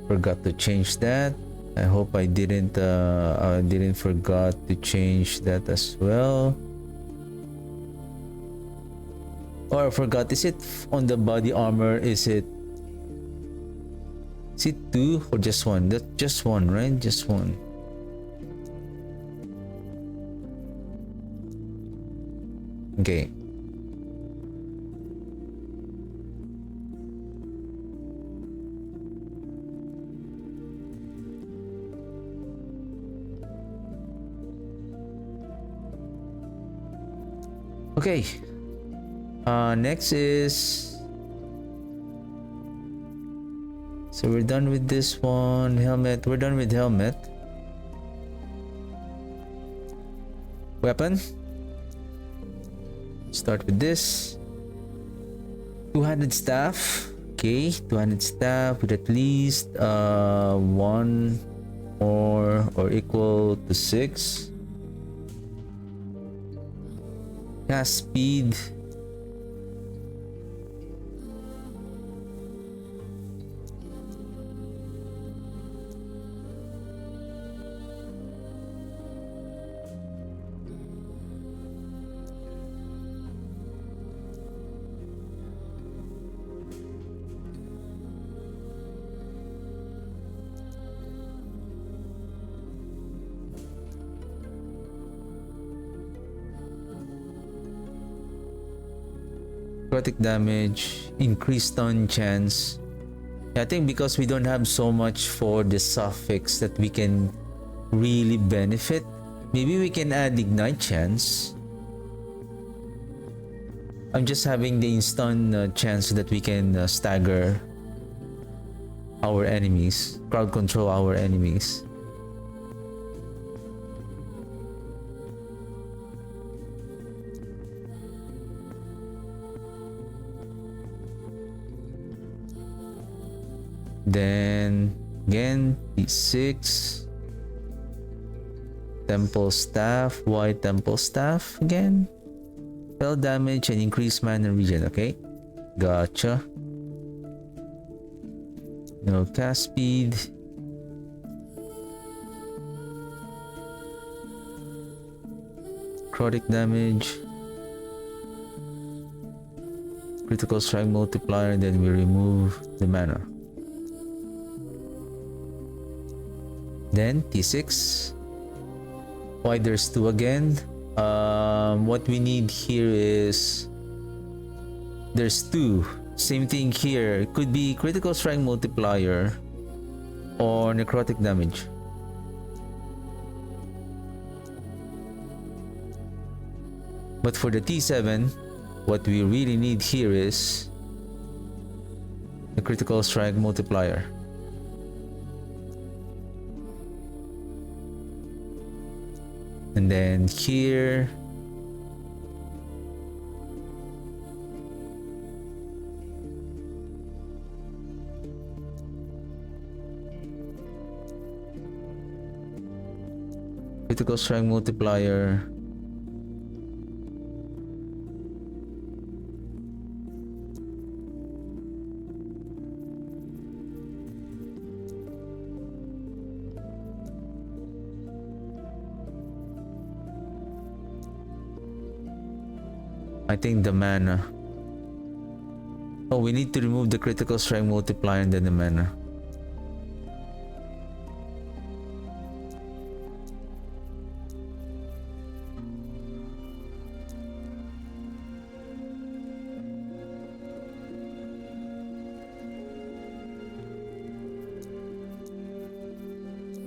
forgot to change that. I hope I didn't forgot to change that as well. Or I forgot, is it on the body armor? Is it 2 or just 1? That's just 1, right? Just 1. Okay. Okay. Next is, so we're done with this one. Helmet, we're done with helmet. Weapon, start with this two-handed staff. Okay, two-handed staff with at least 1 more or equal to 6 cast speed. Necrotic damage, increased stun chance. I think because we don't have so much for the suffix that we can really benefit, maybe we can add ignite chance. I'm just having the stun chance so that we can stagger our enemies, crowd control our enemies. Then again T6 temple staff, white temple staff again, spell damage and increase mana regen. Okay, gotcha. No cast speed. Necrotic damage, critical strike multiplier, and then we remove the mana. Then T6. Why there's 2 again? What we need here is there's 2. Same thing here. It could be critical strike multiplier or necrotic damage. But for the T7, what we really need here is the critical strike multiplier. And then here, critical strike multiplier. I think the mana. Oh, we need to remove the critical strike multiplier and then the mana.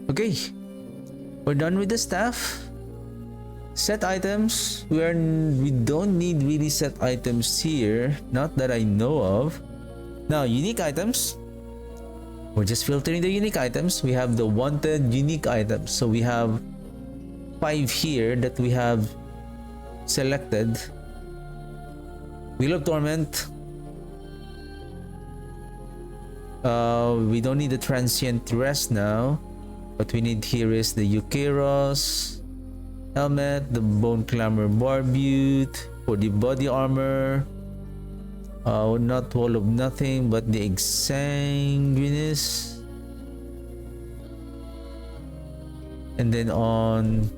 Okay, we're done with the staff. Set items. We don't need really set items here, not that I know of. Now, unique items. We're just filtering the unique items. We have the wanted unique items. So we have 5 here that we have selected. Wheel of Torment. We don't need the transient rest now. What we need here is the Eukeros helmet, the Bone Clamor Barbute for the body armor. Not Wall of Nothing, but the Exsanguinous. And then on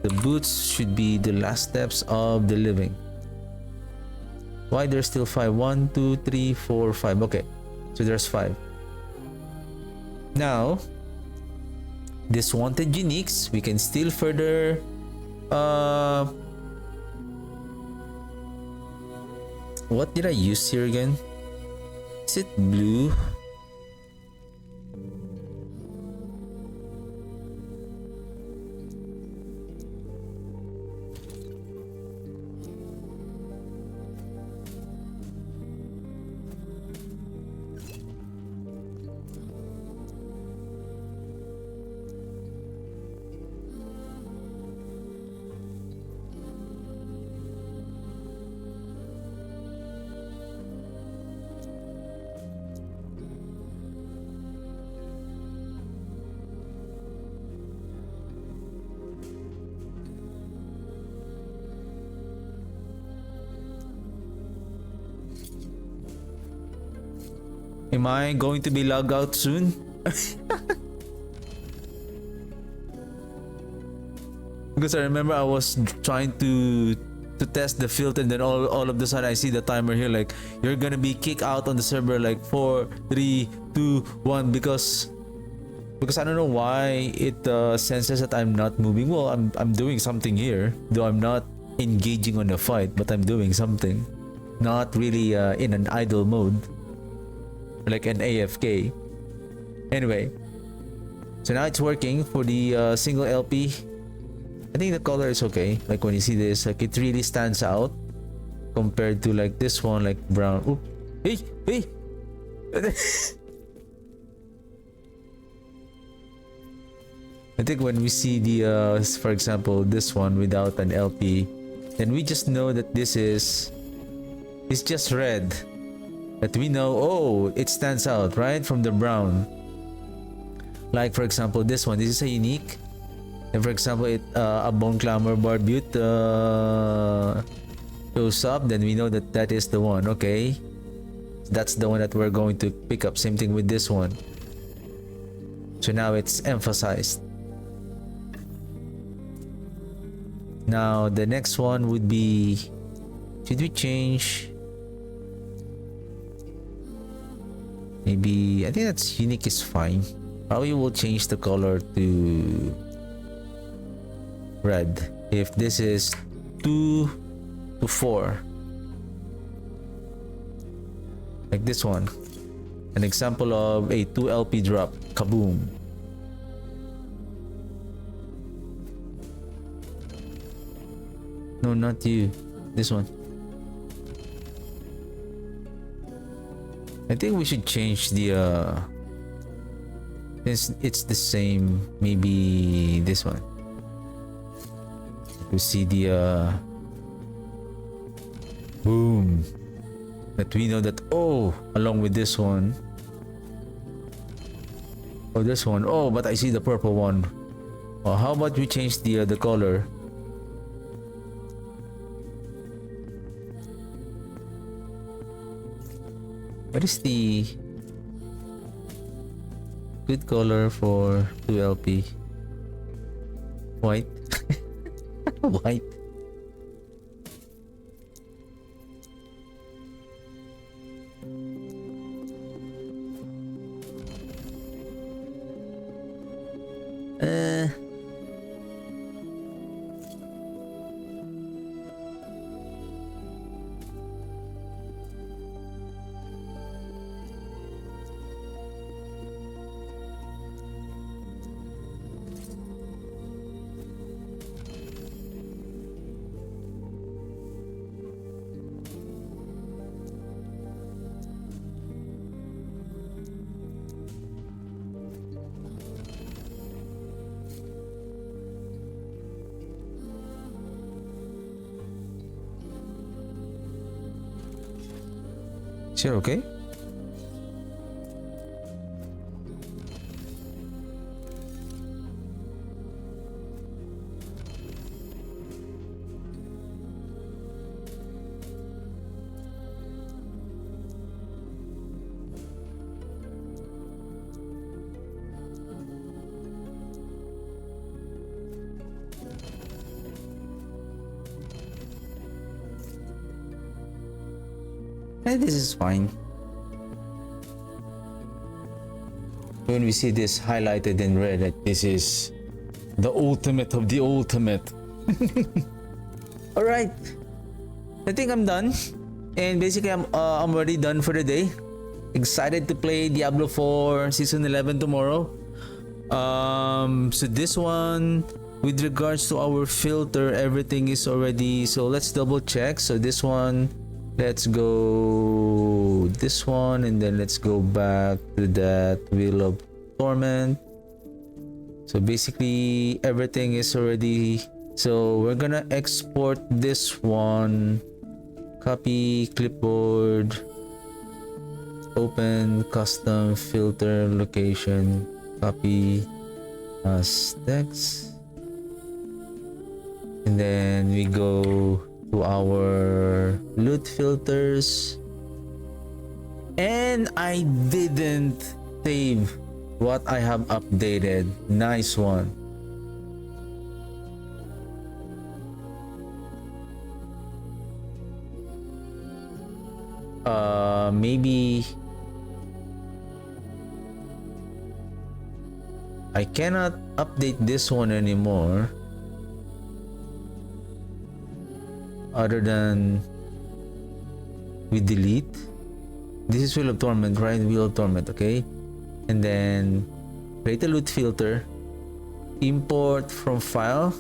the boots should be the Last Steps of the Living. Why there's still 5? 1, 2, 3, 4, 5. Okay, so there's 5. Now, this wanted uniques, we can still further what did I use here again? Is it blue? Am I going to be logged out soon? Because I remember I was trying to test the filter, and then all of the sudden I see the timer here like you're gonna be kicked out on the server like 4, 3, 2, 1 because I don't know why it senses that I'm not moving. Well, I'm doing something here, though I'm not engaging on the fight, but I'm doing something. Not really in an idle mode. Like an AFK. Anyway, so now it's working for the single LP. I think the color is okay. Like when you see this, like it really stands out compared to like this one, like brown. Oop. Hey, hey. I think when we see the, for example, this one without an LP, then we just know that this is, it's just red. That we know, oh, it stands out, right? From the brown. Like, for example, this one. This is a unique. And for example, a Bone Clamor Barbute shows up. Then we know that that is the one. Okay. That's the one that we're going to pick up. Same thing with this one. So now it's emphasized. Now, the next one would be... Should we change... Maybe, I think that's unique is fine. Probably will change the color to red. If this is 2 to 4. Like this one. An example of a 2 LP drop. Kaboom. No, not you. this one. I think we should change the since it's the same, maybe this one. We see the boom, that we know that, oh, along with this one, oh, this one, oh, but I see the purple one. Oh, how about we change the color? What is the good color for 2LP? White. White. Sure, okay. This is fine. When we see this highlighted in red, that this is the ultimate of the ultimate. All right, I think I'm done, and basically I'm already done for the day. Excited to play Diablo 4 Season 11 tomorrow. So this one, with regards to our filter, everything is already. So let's double check. So this one. Let's go this one, and then let's go back to that Wheel of Torment. So basically everything is already. So we're gonna export this one, copy clipboard, open custom filter location, copy as text, and then we go to our loot filters, and I didn't save what I have updated. Nice one. Maybe I cannot update this one anymore. Other than we delete. This is Wheel of Torment, right? Wheel of Torment, okay? And then create a loot filter, import from file,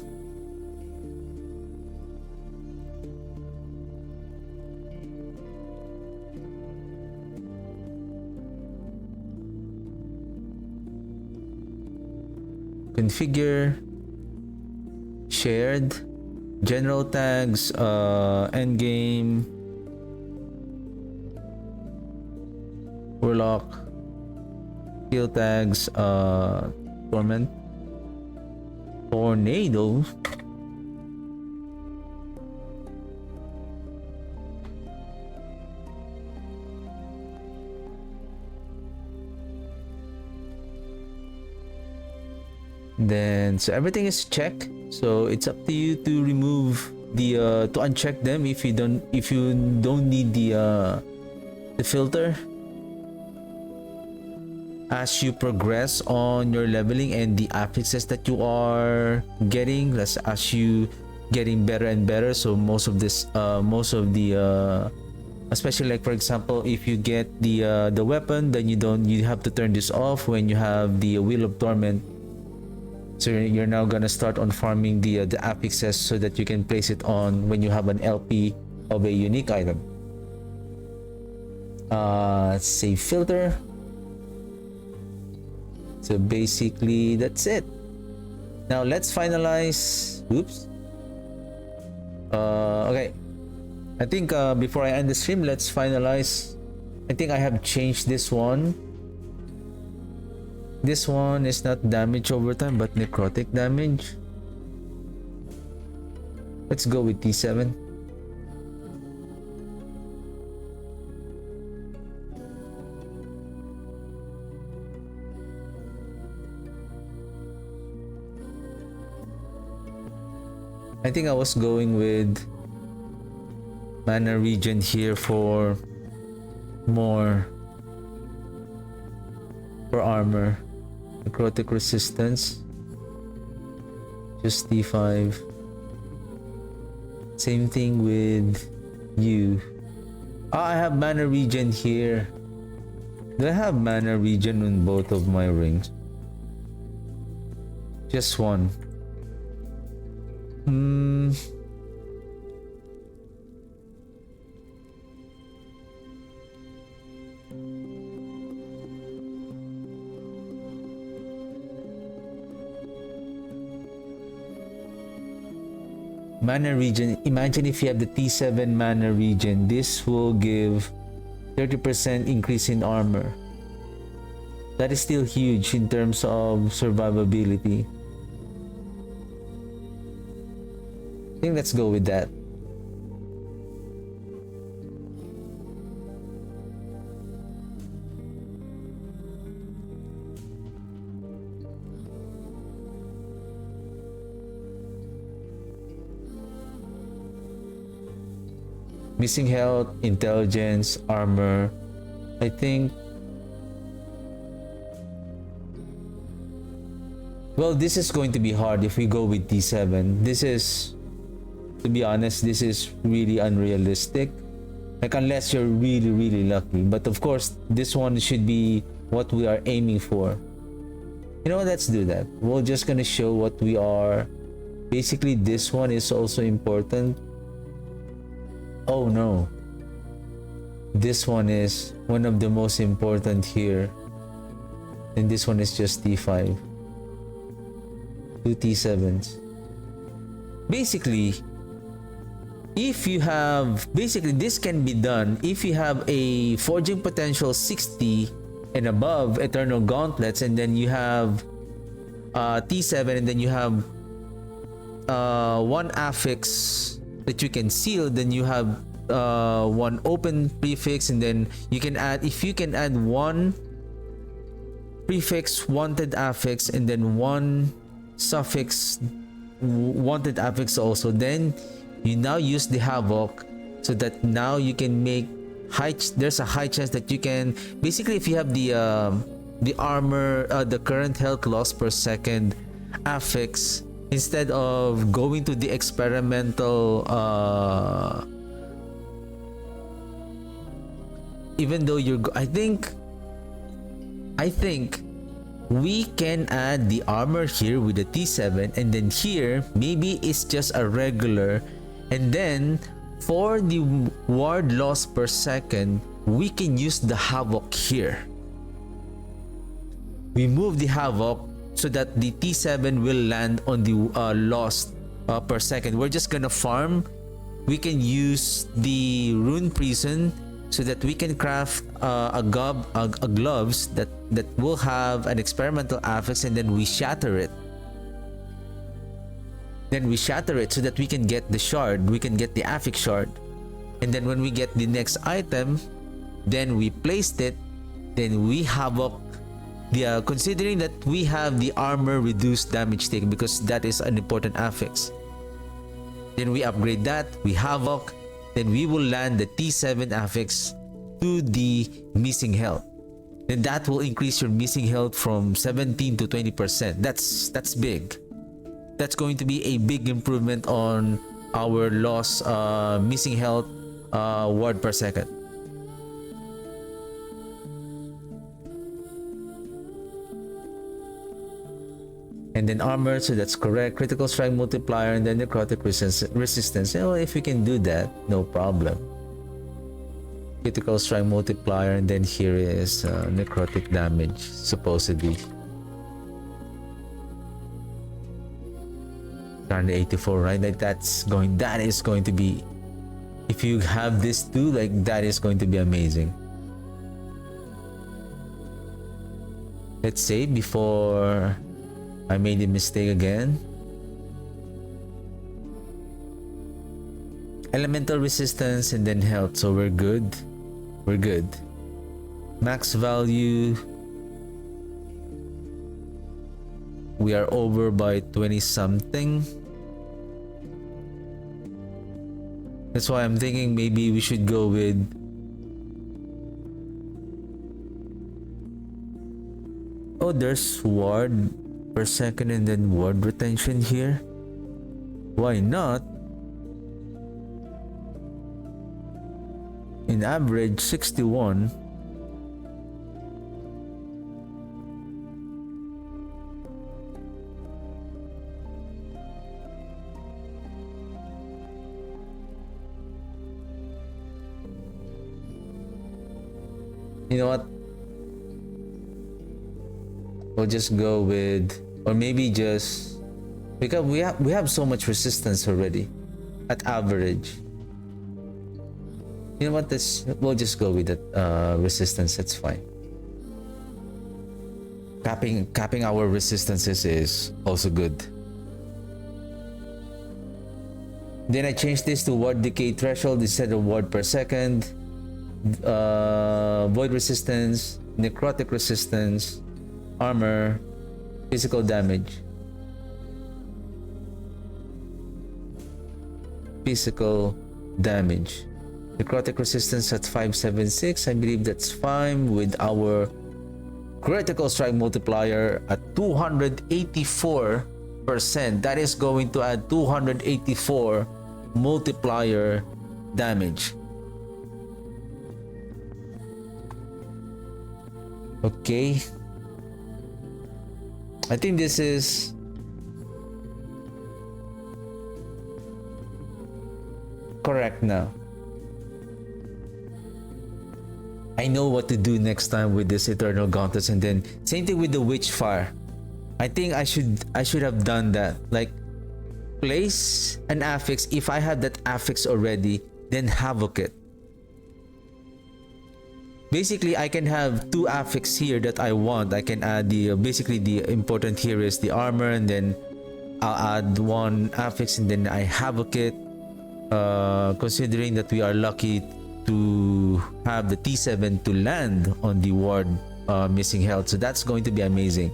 configure, shared, general tags, endgame, Warlock, skill tags, Torment, Tornado, then so everything is checked. So it's up to you to remove the to uncheck them if you don't need the filter. As you progress on your leveling and the affixes that you are getting, as you getting better and better, so most of the especially like for example, if you get the weapon, then you have to turn this off when you have the Wheel of Torment. So you're now gonna start on farming the affixes so that you can place it on when you have an LP of a unique item. Save filter. So basically that's it. Now let's finalize. Oops. Okay. I think before I end the stream, let's finalize. I think I have changed this one. This one is not damage over time, but necrotic damage. Let's go with T7. I think I was going with mana regen here for more for armor. Necrotic resistance. Just T5. Same thing with you. I have mana regen here. Do I have mana regen on both of my rings? Just one. Mana regen. Imagine if you have the T7 mana regen. This will give 30% increase in armor. That is still huge in terms of survivability. I think let's go with that. Missing health, intelligence, armor. I think. Well, this is going to be hard if we go with T7. This is, to be honest, this is really unrealistic. Like, unless you're really, really lucky. But of course, this one should be what we are aiming for. You know what? Let's do that. We're just gonna show what we are. Basically, this one is also important. Oh no. This one is one of the most important here. And this one is just T5. 2 T7s. Basically, if you have, basically this can be done if you have a forging potential 60 and above eternal gauntlets, and then you have T7, and then you have one affix that you can seal, then you have one open prefix, and then you can add, if you can add one prefix wanted affix and then one suffix wanted affix also, then you now use the havoc, so that now you can make there's a high chance that you can, basically, if you have the armor, the current health loss per second affix, instead of going to the experimental, even though you're, I think we can add the armor here with the T7, and then here maybe it's just a regular, and then for the ward loss per second we can use the havoc here. We move the havoc so that the T7 will land on the loss per second. We're just gonna farm. We can use the rune prison so that we can craft a gloves that will have an experimental affix, and then we shatter it. Then we shatter it so that we can get the shard, we can get the affix shard. And then when we get the next item, then we placed it, then we havoc the considering that we have the armor reduced damage taken, because that is an important affix. Then we upgrade that, we havoc, then we will land the T7 affix to the missing health. Then that will increase your missing health from 17 to 20%. That's big. That's going to be a big improvement on our loss missing health ward per second. And then armor, so that's correct. Critical strike multiplier, and then necrotic resistance. Well, if we can do that, no problem. Critical strike multiplier, and then here is necrotic damage, supposedly. 84, right? Like that is going to be, if you have this too, like that is going to be amazing. Let's say before I made a mistake again. Elemental resistance and then health, so we're good. We're good. Max value. We are over by 20 something. That's why I'm thinking maybe we should go with there's ward per second and then ward retention here. Why not? In average 61. You know what? We'll just go with, or maybe just, because we have so much resistance already at average. You know what? We'll just go with that resistance. That's fine. Capping our resistances is also good. Then I changed this to ward decay threshold instead of ward per second. Void resistance, necrotic resistance, armor, physical damage. Physical damage. Necrotic resistance at 576. I believe that's fine with our critical strike multiplier at 284%. That is going to add 284 multiplier damage. Okay. I think this is correct now. I know what to do next time with this Eternal Gauntlets, and then same thing with the Witchfire. I think I should have done that. Like, place an affix. If I have that affix already, then havoc it. Basically, I can have two affix here that I want. I can add the basically the important here is the armor, and then I'll add one affix, and then I havoc it. Considering that we are lucky to have the T7 to land on the ward missing health, so that's going to be amazing.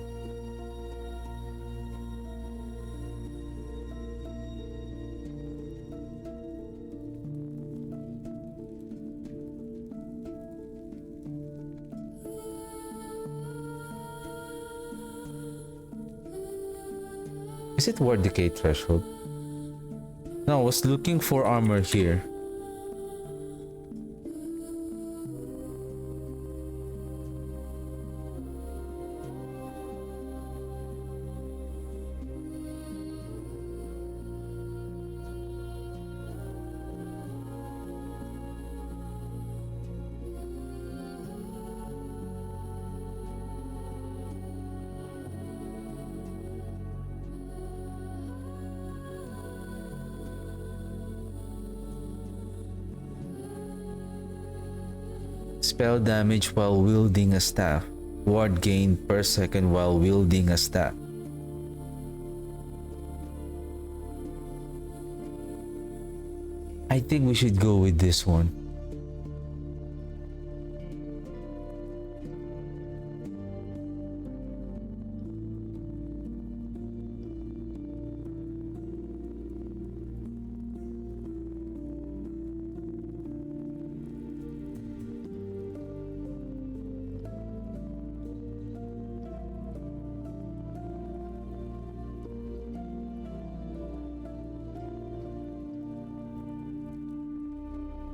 Is it ward decay threshold? No, I was looking for armor here. Spell damage while wielding a staff. Ward gain per second while wielding a staff. I think we should go with this one.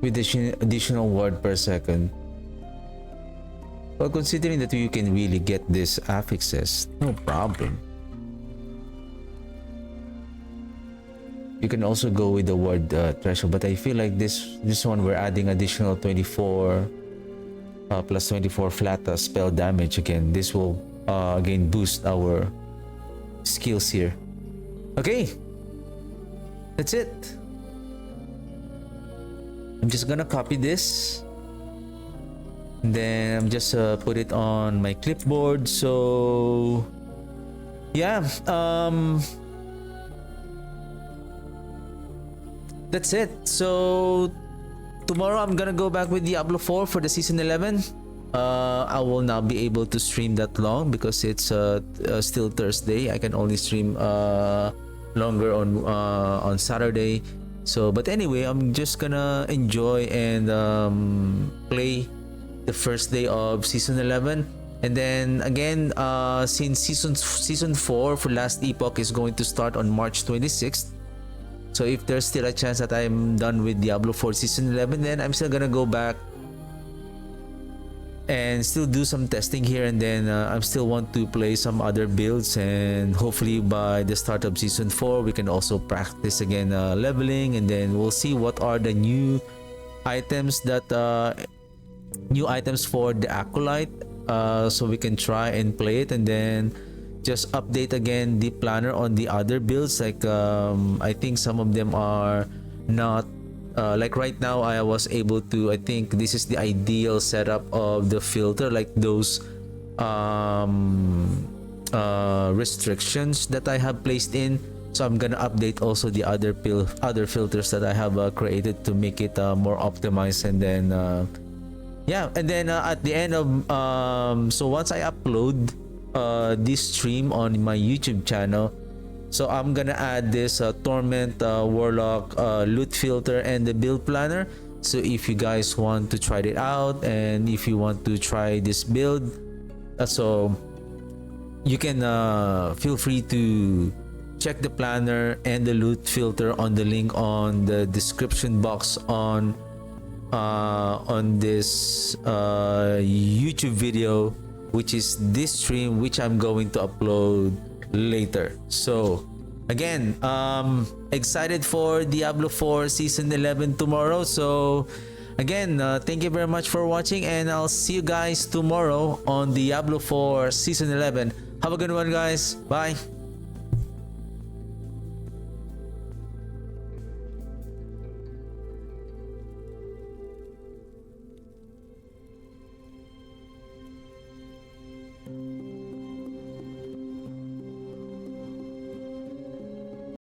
With additional ward per second. Well, considering that you can really get these affixes, no problem. You can also go with the word threshold, but I feel like this one we're adding additional 24 plus 24 flat spell damage again. This will again boost our skills here. Okay, that's it. I'm just gonna copy this, and then I'm just put it on my clipboard. So yeah, that's it. So tomorrow I'm gonna go back with Diablo 4 for the season 11. I will not be able to stream that long because it's still Thursday. I can only stream longer on Saturday. So but anyway, I'm just gonna enjoy and play the first day of season 11. And then again, since season 4 for Last Epoch is going to start on March 26th, so if there's still a chance that I'm done with Diablo 4 season 11, then I'm still gonna go back and still do some testing here, and then I still want to play some other builds, and hopefully by the start of season 4 we can also practice again leveling, and then we'll see what are the new items that new items for the Acolyte, so we can try and play it, and then just update again the planner on the other builds. Like I think some of them are not like right now I was able to, I think this is the ideal setup of the filter, like those restrictions that I have placed in. So I'm gonna update also the other filters that I have created to make it more optimized, and then yeah, and then at the end of so once I upload this stream on my YouTube channel, so I'm gonna add this Torment Warlock loot filter and the build planner. So if you guys want to try it out, and if you want to try this build, so you can feel free to check the planner and the loot filter on the link on the description box on this YouTube video, which is this stream, which I'm going to upload later. So again, excited for Diablo 4 season 11 tomorrow. So again, thank you very much for watching, and I'll see you guys tomorrow on Diablo 4 season 11. Have a good one, guys. Bye.